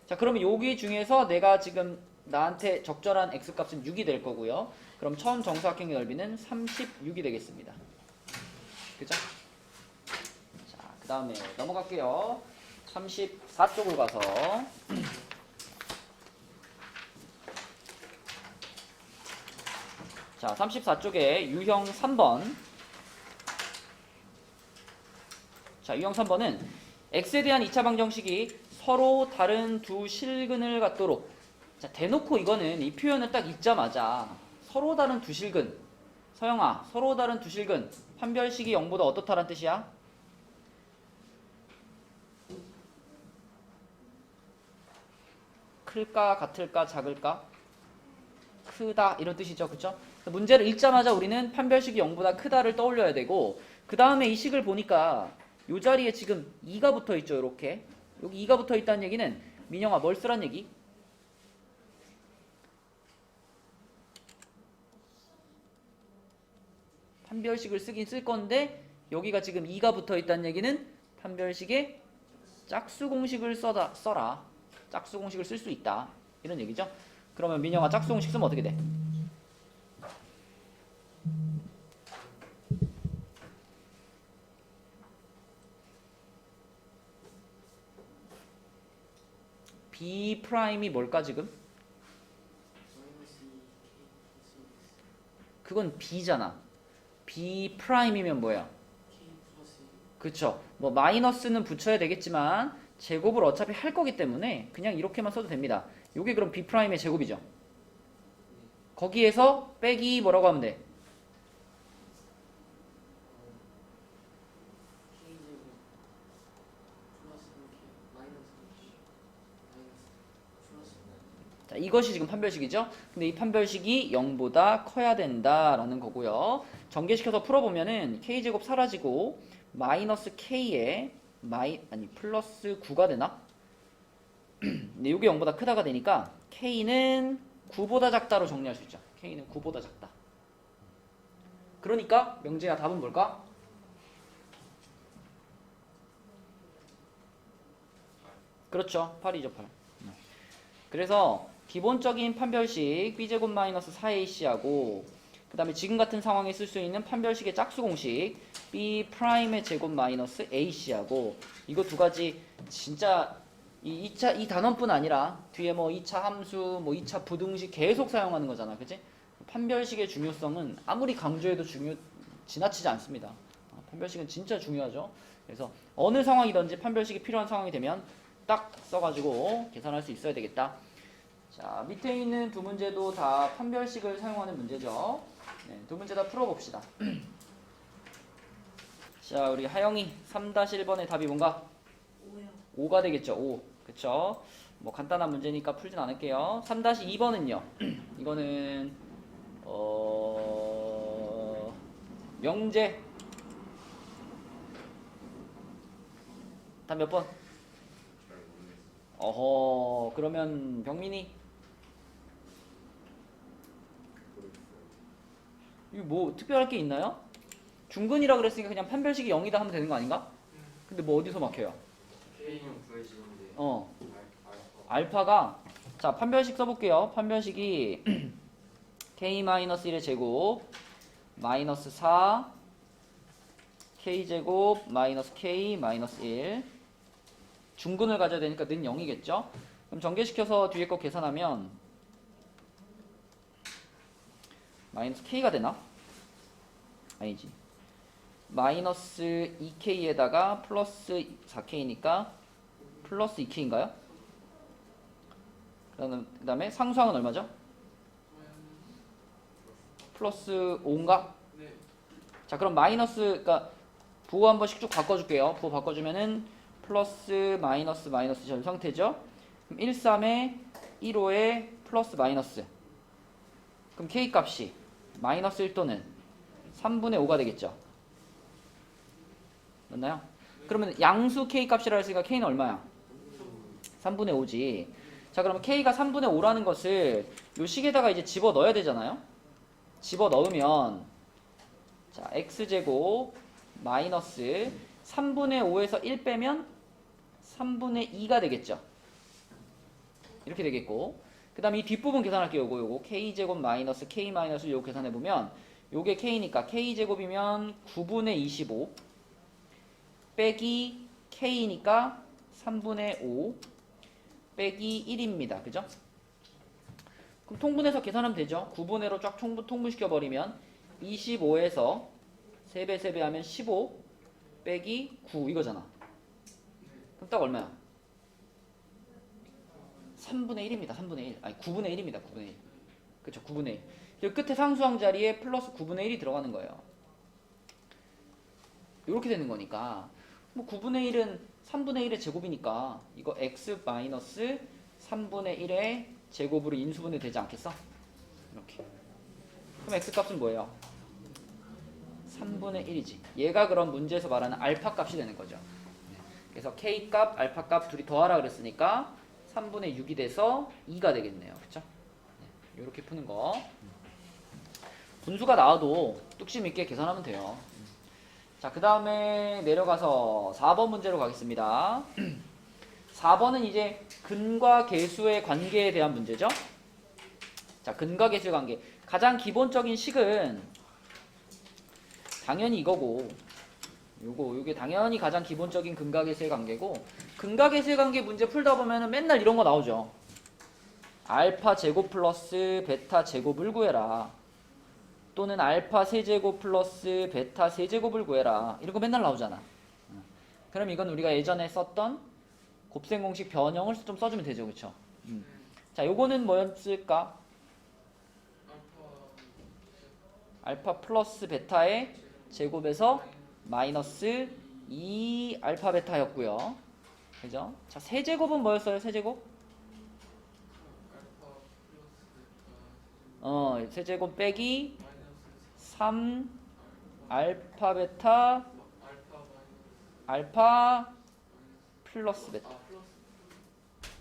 자, 그러면 여기 중에서 내가 지금 나한테 적절한 x값은 6이 될 거고요. 그럼 처음 정사각형의 넓이는 36이 되겠습니다. 그죠? 자, 그 다음에 넘어갈게요. 34쪽으로 가서 자, 34쪽에 유형 3번. 자, 유형 3번은 x에 대한 2차 방정식이 서로 다른 두 실근을 갖도록. 자, 대놓고 이거는 이 표현을 딱 읽자마자 서로 다른 두 실근. 서영아, 서로 다른 두 실근. 판별식이 0보다 어떻다란 뜻이야? 클까, 같을까, 작을까? 크다 이런 뜻이죠. 그쵸? 문제를 읽자마자 우리는 판별식이 0보다 크다를 떠올려야 되고, 그 다음에 이 식을 보니까 이 자리에 지금 2가 붙어 있죠. 이렇게 여기 2가 붙어 있다는 얘기는 민영아 뭘 쓰란 얘기? 판별식을 쓰긴 쓸 건데 여기가 지금 2가 붙어 있다는 얘기는 판별식에 짝수 공식을 써라. 짝수 공식을 쓸 수 있다 이런 얘기죠. 그러면 민영아 짝수 공식 쓰면 어떻게 돼? B 프라임이 뭘까 지금? 그건 B잖아. B 프라임이면 뭐야? 그쵸. 뭐 마이너스는 붙여야 되겠지만 제곱을 어차피 할 거기 때문에 그냥 이렇게만 써도 됩니다. 요게 그럼 B 프라임의 제곱이죠. 거기에서 빼기 뭐라고 하면 돼? 자, 이것이 지금 판별식이죠. 근데 이 판별식이 0보다 커야 된다라는 거고요. 전개시켜서 풀어보면은 k제곱 사라지고 마이너스 k에 플러스 9가 되나? 근데 이게 0보다 크다가 되니까 k는 9보다 작다로 정리할 수 있죠. k는 9보다 작다. 그러니까 명재야 답은 뭘까? 그렇죠. 8이죠. 8. 그래서 기본적인 판별식 b제곱 마이너스 4ac하고 그 다음에 지금 같은 상황에 쓸 수 있는 판별식의 짝수 공식 b 프라임의 제곱 마이너스 ac하고 이거 두 가지 진짜 이 단원뿐 아니라 뒤에 뭐 2차 함수, 뭐 2차 부등식 계속 사용하는 거잖아. 그치? 판별식의 중요성은 아무리 강조해도 지나치지 않습니다. 판별식은 진짜 중요하죠. 그래서 어느 상황이든지 판별식이 필요한 상황이 되면 딱 써가지고 계산할 수 있어야 되겠다. 자, 밑에 있는 두 문제도 다 판별식을 사용하는 문제죠. 네, 두 문제 다 풀어봅시다. 자, 우리 하영이 3-1번의 답이 뭔가? 5요. 5가 되겠죠. 5. 그쵸? 뭐 간단한 문제니까 풀진 않을게요. 3-2번은요. 이거는 명제 다 몇 번? 어허, 그러면 병민이 이거 뭐 특별할 게 있나요? 중근이라 그랬으니까 그냥 판별식이 0이다 하면 되는 거 아닌가? 근데 뭐 어디서 막혀요? K는 구해지는데 어, 알파 알파가 자 판별식 써볼게요. 판별식이 k-1의 제곱 마이너스 4 k제곱 마이너스 k 마이너스 1 중근을 가져야 되니까 는 0이겠죠? 그럼 전개시켜서 뒤에 거 계산하면 마이너스 k가 되나? 아니지. 마이너스 2k에다가 플러스 4k니까 플러스 2k인가요? 그 다음에 상수항은 얼마죠? 플러스 5인가? 네. 자 그럼 마이너스 그러니까 부호 한 번씩 쭉 바꿔줄게요. 부호 바꿔주면은 플러스 마이너스 마이너스 전 상태죠. 그럼 1, 3에 1, 5에 플러스 마이너스. 그럼 k 값이 마이너스 1 또는 3분의 5가 되겠죠. 맞나요? 그러면 양수 k 값이라 했으니까 k는 얼마야? 3분의 5지. 자 그러면 k가 3분의 5라는 것을 요 식에다가 이제 집어 넣어야 되잖아요. 집어 넣으면 자 x제곱 마이너스 3분의 5에서 1 빼면 3분의 2가 되겠죠. 이렇게 되겠고 그 다음에 이 뒷부분 계산할게요. 요거 k제곱 마이너스 k 마이너스 요거 계산해보면 요게 k니까 k제곱이면 9분의 25 빼기 k니까 3분의 5 빼기 1입니다. 그죠? 그럼 통분해서 계산하면 되죠. 9분의로 쫙 통분시켜버리면 25에서 3배 3배 하면 15 빼기 9 이거잖아. 그럼 딱 얼마야? 3분의 1입니다. 3분의 1. 아니 9분의 1입니다. 9분의 1. 그쵸 9분의 1. 이 끝에 상수항 자리에 플러스 9분의 1이 들어가는 거예요. 이렇게 되는 거니까 뭐 9분의 1은 3분의 1의 제곱이니까 이거 x 마이너스 3분의 1의 제곱으로 인수분해 되지 않겠어? 이렇게. 그럼 x 값은 뭐예요? 3분의 1이지. 얘가 그럼 문제에서 말하는 알파 값이 되는 거죠. 그래서 k 값, 알파 값 둘이 더하라 그랬으니까 3분의 6이 돼서 2가 되겠네요. 그쵸? 이렇게 푸는 거. 분수가 나와도 뚝심 있게 계산하면 돼요. 자, 그 다음에 내려가서 4번 문제로 가겠습니다. 4번은 이제 근과 계수의 관계에 대한 문제죠. 자, 근과 계수의 관계. 가장 기본적인 식은 당연히 이거고, 요게 당연히 가장 기본적인 근과 계수의 관계고, 근과 계수의 관계 문제 풀다 보면은 맨날 이런 거 나오죠. 알파 제곱 플러스 베타 제곱을 구해라. 또는 알파 세제곱 플러스 베타 세제곱을 구해라. 이런 거 맨날 나오잖아. 그럼 이건 우리가 예전에 썼던 곱셈 공식 변형을 좀 써주면 되죠. 그쵸? 자, 요거는 뭐였을까? 알파 플러스 베타의 제곱에서 마이너스 2 알파 베타였고요. 그죠? 자, 세제곱은 뭐였어요? 세제곱? 세제곱 빼기 3 알파 베타 알파 플러스 베타.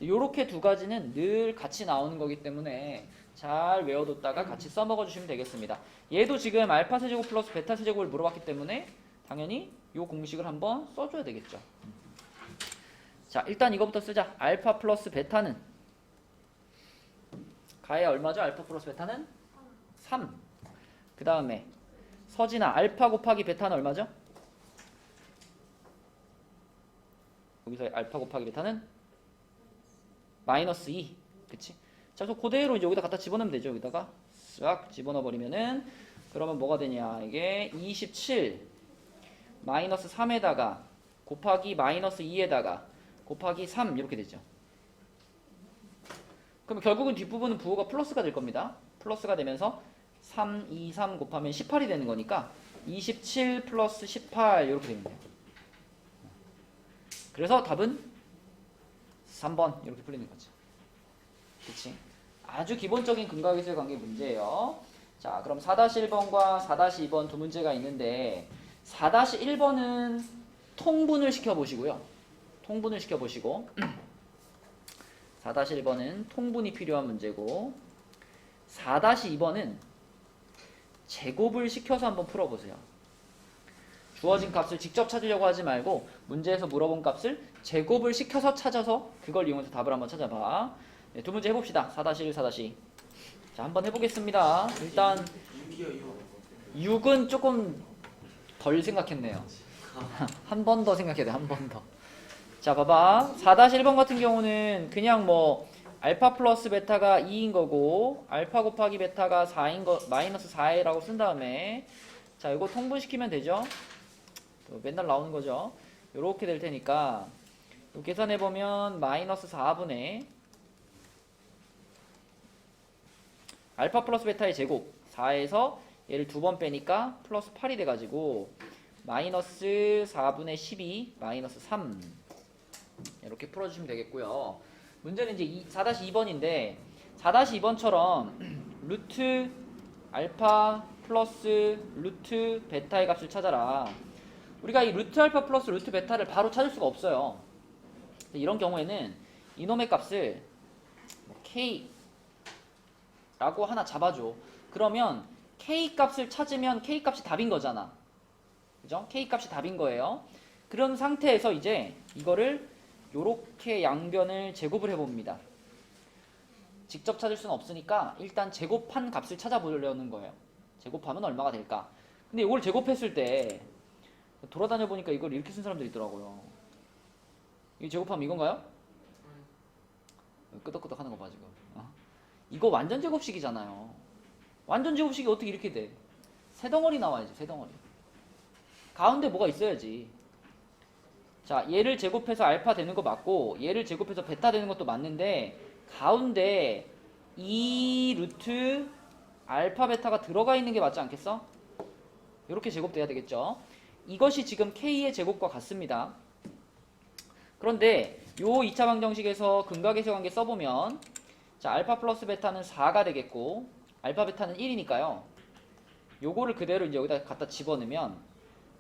요렇게 두 가지는 늘 같이 나오는 거기 때문에 잘 외워뒀다가 같이 써먹어 주시면 되겠습니다. 얘도 지금 알파 세제곱 플러스 베타 세제곱을 물어봤기 때문에 당연히 요 공식을 한번 써줘야 되겠죠. 자, 일단 이거부터 쓰자. 알파 플러스 베타는 가해야 얼마죠? 알파 플러스 베타는 3. 그 다음에 서진아, 알파 곱하기 베타는 얼마죠? 여기서 알파 곱하기 베타는 마이너스 2. 그치? 자, 그래서 그대로 이제 여기다 갖다 집어넣으면 되죠. 여기다가 싹 집어넣어 버리면은 그러면 뭐가 되냐? 이게 27 마이너스 3에다가 곱하기 마이너스 2에다가 곱하기 3 이렇게 되죠. 그럼 결국은 뒷부분은 부호가 플러스가 될 겁니다. 플러스가 되면서 3, 2, 3 곱하면 18이 되는 거니까 27 플러스 18 이렇게 되면 돼요. 그래서 답은 3번 이렇게 풀리는 거죠. 그치? 아주 기본적인 근과계수의 관계 문제예요. 자, 그럼 4-1번과 4-2번 두 문제가 있는데 4-1번은 통분을 시켜보시고요. 통분을 시켜보시고 4-1번은 통분이 필요한 문제고 4-2번은 제곱을 시켜서 한번 풀어보세요. 주어진 값을 직접 찾으려고 하지 말고 문제에서 물어본 값을 제곱을 시켜서 찾아서 그걸 이용해서 답을 한번 찾아봐. 네, 두 문제 해봅시다. 4-1, 4-2. 자, 한번 해보겠습니다. 일단 6은 조금 덜 생각했네요. 한 번 더 생각해야 돼. 한 번 더. 자, 봐봐. 4-1번 같은 경우는 그냥 뭐 알파 플러스 베타가 2인 거고 알파 곱하기 베타가 4인 거 마이너스 4라고 쓴 다음에 자, 이거 통분시키면 되죠. 또 맨날 나오는 거죠. 요렇게 될 테니까 요 계산해 보면 마이너스 4분의 알파 플러스 베타의 제곱 4에서 얘를 두 번 빼니까 플러스 8이 돼가지고 마이너스 4분의 12 마이너스 3 이렇게 풀어주시면 되겠고요. 문제는 이제 4-2번인데 4-2번처럼 루트 알파 플러스 루트 베타의 값을 찾아라. 우리가 이 루트 알파 플러스 루트 베타를 바로 찾을 수가 없어요. 이런 경우에는 이놈의 값을 K 라고 하나 잡아줘. 그러면 K 값을 찾으면 K 값이 답인 거잖아. 그죠? K 값이 답인 거예요. 그런 상태에서 이제 이거를 요렇게 양변을 제곱을 해봅니다. 직접 찾을 수는 없으니까 일단 제곱한 값을 찾아보려는 거예요. 제곱하면 얼마가 될까? 근데 이걸 제곱했을 때 돌아다녀 보니까 이걸 이렇게 쓴 사람들이 있더라고요. 이 제곱하면 이건가요? 끄덕끄덕 하는 거 봐 지금. 이거 완전 제곱식이잖아요. 완전 제곱식이 어떻게 이렇게 돼? 세 덩어리 나와야지. 세 덩어리. 가운데 뭐가 있어야지. 자, 얘를 제곱해서 알파 되는 거 맞고 얘를 제곱해서 베타 되는 것도 맞는데 가운데 2 루트 알파 베타가 들어가 있는 게 맞지 않겠어? 이렇게 제곱돼야 되겠죠. 이것이 지금 K의 제곱과 같습니다. 그런데 요 2차 방정식에서 근각계수 관계 써보면 자, 알파 플러스 베타는 4가 되겠고 알파 베타는 1이니까요. 요거를 그대로 이제 여기다 갖다 집어넣으면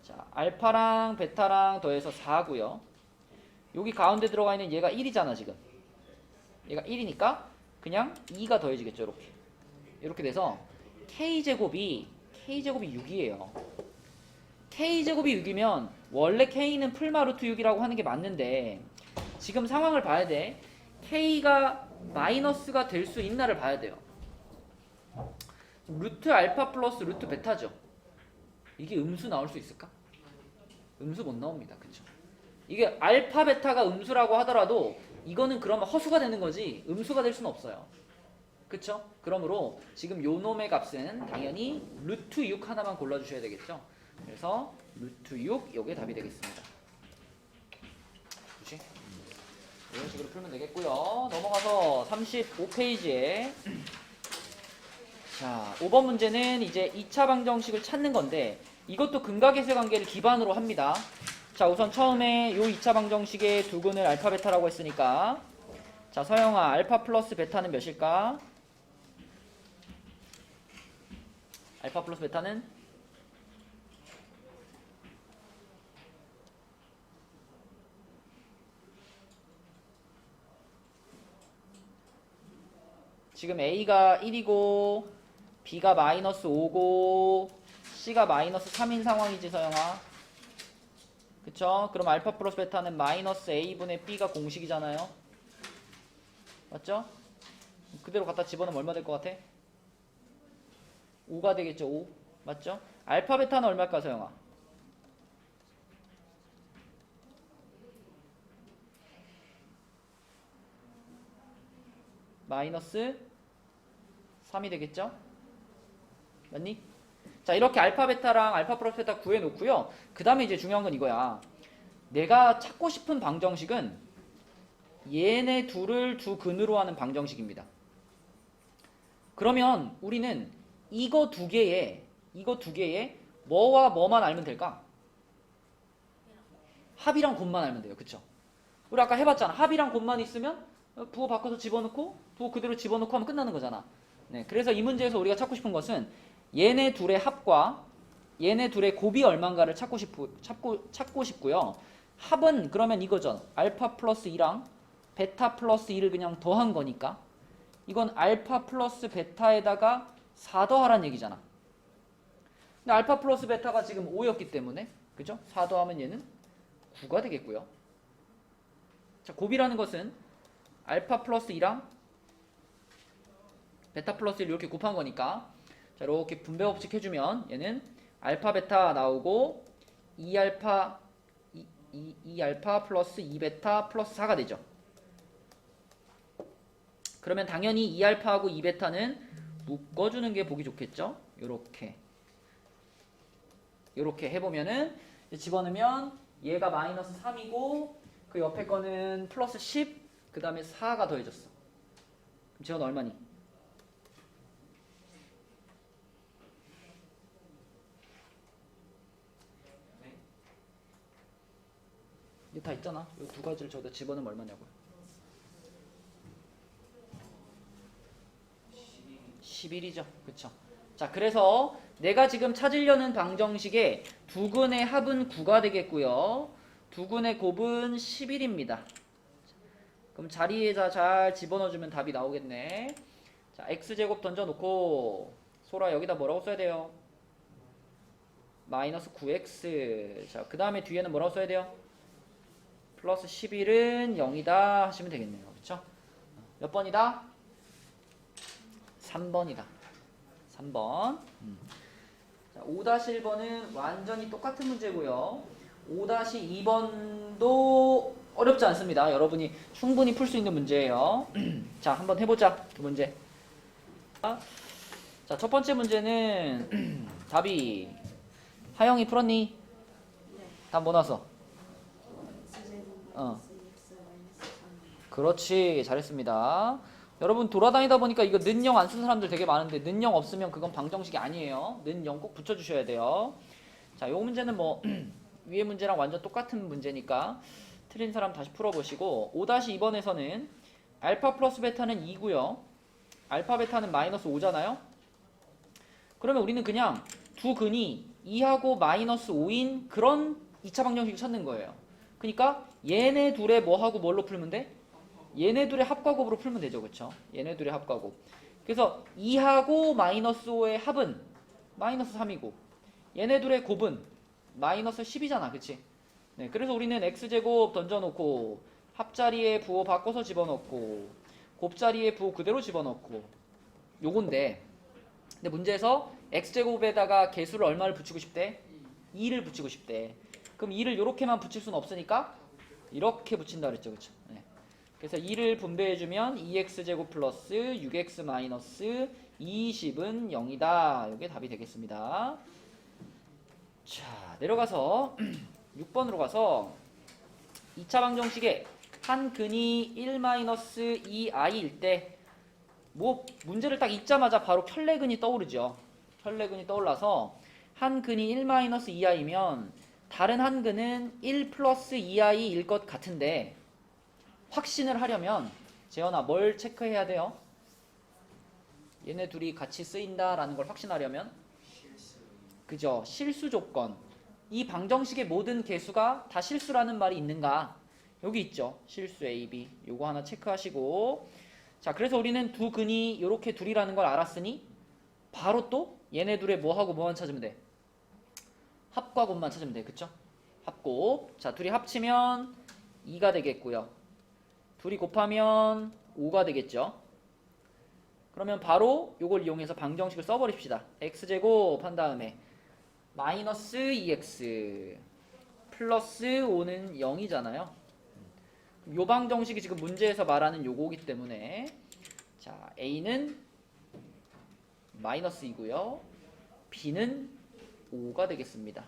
자, 알파랑 베타랑 더해서 4고요. 여기 가운데 들어가 있는 얘가 1이잖아, 지금. 얘가 1이니까 그냥 2가 더해지겠죠, 이렇게. 이렇게 돼서 K제곱이 6이에요. K제곱이 6이면 원래 K는 풀마루트 6이라고 하는 게 맞는데 지금 상황을 봐야 돼. K가 마이너스가 될 수 있나를 봐야 돼요. 루트 알파 플러스 루트 베타죠. 이게 음수 나올 수 있을까? 음수 못 나옵니다. 그쵸? 이게 알파 베타가 음수라고 하더라도 이거는 그러면 허수가 되는 거지 음수가 될 수는 없어요. 그쵸? 그러므로 지금 요 놈의 값은 당연히 루트 6 하나만 골라주셔야 되겠죠? 그래서 루트 6 요게 답이 되겠습니다. 그치? 이런 식으로 풀면 되겠고요. 넘어가서 35페이지에 자, 5번 문제는 이제 2차 방정식을 찾는 건데 이것도 근각계수의 관계를 기반으로 합니다. 자, 우선 처음에 요 2차 방정식의 두근을 알파 베타라고 했으니까 자, 서영아 알파 플러스 베타는 몇일까? 알파 플러스 베타는 지금 A가 1이고 B가 마이너스 5고 C가 마이너스 3인 상황이지 서영아. 그쵸? 그럼 알파 플러스 베타는 마이너스 A분의 B가 공식이잖아요. 맞죠? 그대로 갖다 집어넣으면 얼마 될 것 같아? 5가 되겠죠. 5 맞죠? 알파 베타는 얼마일까 서영아? 마이너스 3이 되겠죠? 맞니? 자, 이렇게 알파 베타랑 알파 플러스 베타 구해놓고요. 그 다음에 이제 중요한 건 이거야. 내가 찾고 싶은 방정식은 얘네 둘을 두 근으로 하는 방정식입니다. 그러면 우리는 이거 두 개에 뭐와 뭐만 알면 될까? 합이랑 곱만 알면 돼요. 그쵸? 우리 아까 해봤잖아. 합이랑 곱만 있으면 부호 바꿔서 집어넣고 부호 그대로 집어넣고 하면 끝나는 거잖아. 네, 그래서 이 문제에서 우리가 찾고 싶은 것은 얘네 둘의 합과 얘네 둘의 곱이 얼마인가를 찾고 싶고요. 합은 그러면 이거죠. 알파 플러스 2랑 베타 플러스 2를 그냥 더한 거니까 이건 알파 플러스 베타에다가 4 더하라는 얘기잖아. 근데 알파 플러스 베타가 지금 5였기 때문에 그죠? 4 더하면 얘는 9가 되겠고요. 자, 곱이라는 것은 알파 플러스 2랑 베타 플러스 1 이렇게 곱한 거니까 자, 이렇게 분배 법칙 해주면 얘는 알파 베타 나오고 2알파 플러스 2베타 플러스 4가 되죠. 그러면 당연히 2알파하고 2베타는 묶어주는 게 보기 좋겠죠. 요렇게 해보면은 집어넣으면 얘가 마이너스 3이고 그 옆에 거는 플러스 10 그 다음에 4가 더해졌어. 그럼 지원 얼마니? 이게 다 있잖아. 이 두 가지를 저기다 집어넣으면 얼마냐고요? 11이죠. 그쵸? 자, 그래서 내가 지금 찾으려는 방정식의 두근의 합은 9가 되겠고요. 두근의 곱은 11입니다. 그럼 자리에다 잘 집어넣어주면 답이 나오겠네. 자, x제곱 던져놓고 소라 여기다 뭐라고 써야 돼요? 마이너스 9x. 자, 그 다음에 뒤에는 뭐라고 써야 돼요? 플러스 11은 0이다 하시면 되겠네요. 그쵸? 몇 번이다? 3번이다. 3번. 자, 5-1번은 완전히 똑같은 문제고요. 5-2번도 어렵지 않습니다. 여러분이 충분히 풀 수 있는 문제예요. 자, 한번 해보자. 두 문제. 자, 첫 번째 문제는 답이 하영이 풀었니? 답 뭐 나왔어? 그렇지, 잘했습니다. 여러분 돌아다니다 보니까 이거 는0 안 쓴 사람들 되게 많은데 는0 없으면 그건 방정식이 아니에요. 는0 꼭 붙여주셔야 돼요. 자, 요 문제는 뭐 위에 문제랑 완전 똑같은 문제니까 틀린 사람 다시 풀어보시고 5-2번에서는 알파 플러스 베타는 2고요. 알파 베타는 마이너스 5잖아요. 그러면 우리는 그냥 두 근이 2하고 마이너스 5인 그런 2차 방정식을 찾는 거예요. 그러니까 얘네 둘의 뭐하고 뭘로 풀면 돼? 얘네 둘의 합과 곱으로 풀면 되죠. 그쵸? 얘네 둘의 합과 곱. 그래서 2하고 마이너스 5의 합은 마이너스 3이고 얘네 둘의 곱은 마이너스 10이잖아. 그치? 네, 그래서 우리는 x제곱 던져놓고 합자리에 부호 바꿔서 집어넣고 곱자리에 부호 그대로 집어넣고 요건데 근데 문제에서 x제곱에다가 개수를 얼마를 붙이고 싶대? 2를 붙이고 싶대. 그럼 2를 요렇게만 붙일 수는 없으니까 이렇게 붙인다 그랬죠. 그쵸? 네. 그래서 2를 분배해주면 2x제곱 플러스 6x 마이너스 20은 0이다. 이게 답이 되겠습니다. 자, 내려가서 6번으로 가서 2차 방정식에 한 근이 1-2i일 때 뭐 문제를 딱 읽자마자 바로 켤레근이 떠오르죠. 켤레근이 떠올라서 한 근이 1-2i면 다른 한 근은 1 플러스 2i일 것 같은데 확신을 하려면 재현아 뭘 체크해야 돼요? 얘네 둘이 같이 쓰인다라는 걸 확신하려면 그죠? 실수 조건. 이 방정식의 모든 개수가 다 실수라는 말이 있는가? 여기 있죠. 실수 A, B. 요거 하나 체크하시고 자, 그래서 우리는 두 근이 이렇게 둘이라는 걸 알았으니 바로 또 얘네 둘의 뭐하고 뭐만 찾으면 돼? 합과 곱만 찾으면 돼. 그쵸? 합곱. 자, 둘이 합치면 2가 되겠고요. 둘이 곱하면 5가 되겠죠. 그러면 바로 요걸 이용해서 방정식을 써버립시다. x제곱 한 다음에 마이너스 2x 플러스 5는 0이잖아요. 요 방정식이 지금 문제에서 말하는 요거기 때문에 자, a는 마이너스 2고요. b는 5가 되겠습니다.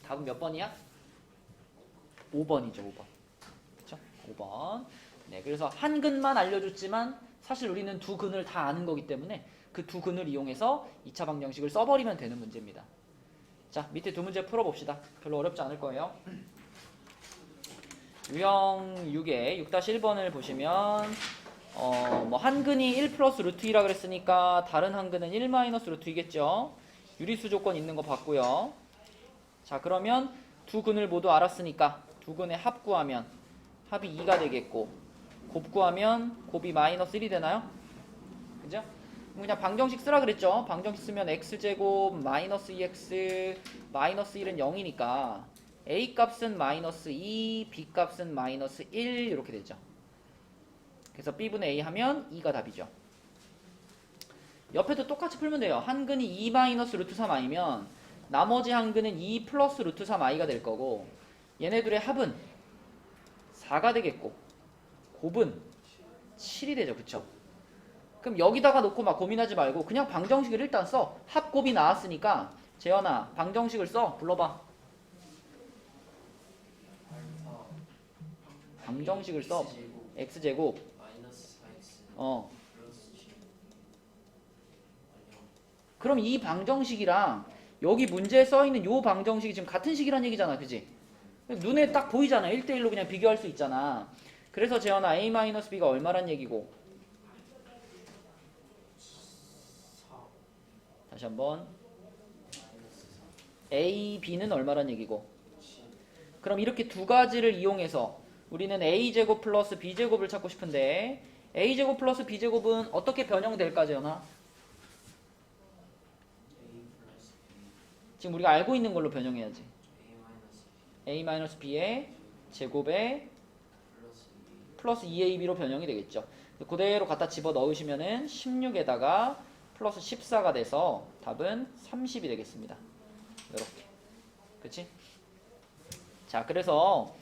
답은 몇 번이야? 5번이죠. 5번. 그쵸? 5번. 네, 그래서 한 근만 알려줬지만 사실 우리는 두 근을 다 아는 거기 때문에 그 두 근을 이용해서 2차 방정식을 써버리면 되는 문제입니다. 자, 밑에 두 문제 풀어봅시다. 별로 어렵지 않을 거예요. 유형 6의 6-1번을 보시면 뭐 한 근이 1 플러스 루트 2라 그랬으니까 다른 한 근은 1 마이너스 루트 2겠죠. 유리수 조건 있는 거 봤고요. 자, 그러면 두 근을 모두 알았으니까 두 근의 합 구하면 합이 2가 되겠고 곱 구하면 곱이 마이너스 1이 되나요? 그죠? 그냥 방정식 쓰라 그랬죠. 방정식 쓰면 x제곱 마이너스 2x 마이너스 1은 0이니까 a 값은 마이너스 2, b 값은 마이너스 1 이렇게 되죠. 그래서 b분의 a 하면 2가 답이죠. 옆에도 똑같이 풀면 돼요. 한 근이 2 마이너스 루트 3i면 나머지 한 근은 2 플러스 루트 3i가 될 거고 얘네들의 합은 4가 되겠고 곱은 7이 되죠. 그쵸? 그럼 여기다가 놓고 막 고민하지 말고 그냥 방정식을 일단 써. 합곱이 나왔으니까 재현아 방정식을 써. 불러봐. 방정식을 써. x제곱 마이너스 4x 어 플러스 7 그럼 이 방정식이랑 여기 문제에 써있는 요 방정식이 지금 같은 식이란 얘기잖아. 그지? 눈에 딱 보이잖아. 1대1로 그냥 비교할 수 있잖아. 그래서 재현아 a-b가 얼마란 얘기고 4 다시 한번 마이너스 a, b는 얼마란 얘기고 4 그럼 이렇게 두 가지를 이용해서 우리는 a제곱 플러스 b제곱을 찾고 싶은데 a제곱 플러스 b제곱은 어떻게 변형될까 재현아? a 플러스 b 지금 우리가 알고 있는 걸로 변형해야지. a 마이너스 b a-b의 제곱에 플러스 2 플러스 2ab로 변형이 되겠죠. 그대로 갖다 집어 넣으시면은 16에다가 플러스 14가 돼서 답은 30이 되겠습니다. 이렇게. 그치? 자, 그래서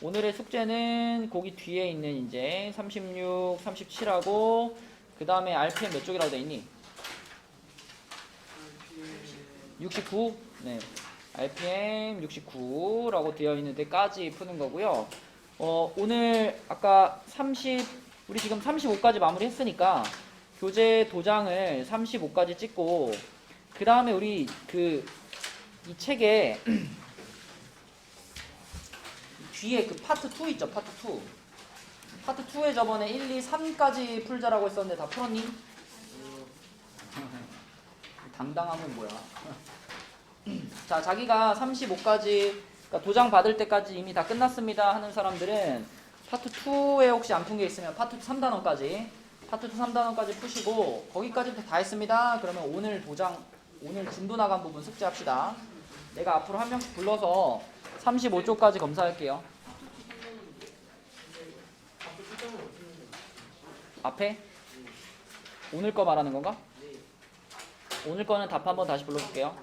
오늘의 숙제는 거기 뒤에 있는 이제 36, 37하고 그 다음에 RPM 몇 쪽이라고 돼 있니? 69? 네. RPM 69라고 되어 있는 데까지 푸는 거고요. 오늘 아까 우리 지금 35까지 마무리 했으니까 교재 도장을 35까지 찍고 그 다음에 우리 이 책에 뒤에 그 파트 2 있죠. 파트 2. 파트 2에 저번에 1, 2, 3까지 풀자라고 했었는데 다 풀었니? 당당함은 뭐야? 자, 자기가 35까지 그러니까 도장 받을 때까지 이미 다 끝났습니다 하는 사람들은 파트 2에 혹시 안 푼 게 있으면 파트 3단원까지 파트 2 3단원까지 푸시고 거기까지부터 다 했습니다. 그러면 오늘 진도 나간 부분 숙제합시다. 내가 앞으로 한 명씩 불러서 35쪽까지 검사할게요. 앞에? 오늘 거 말하는 건가? 오늘 거는 답 한번 다시 불러볼게요.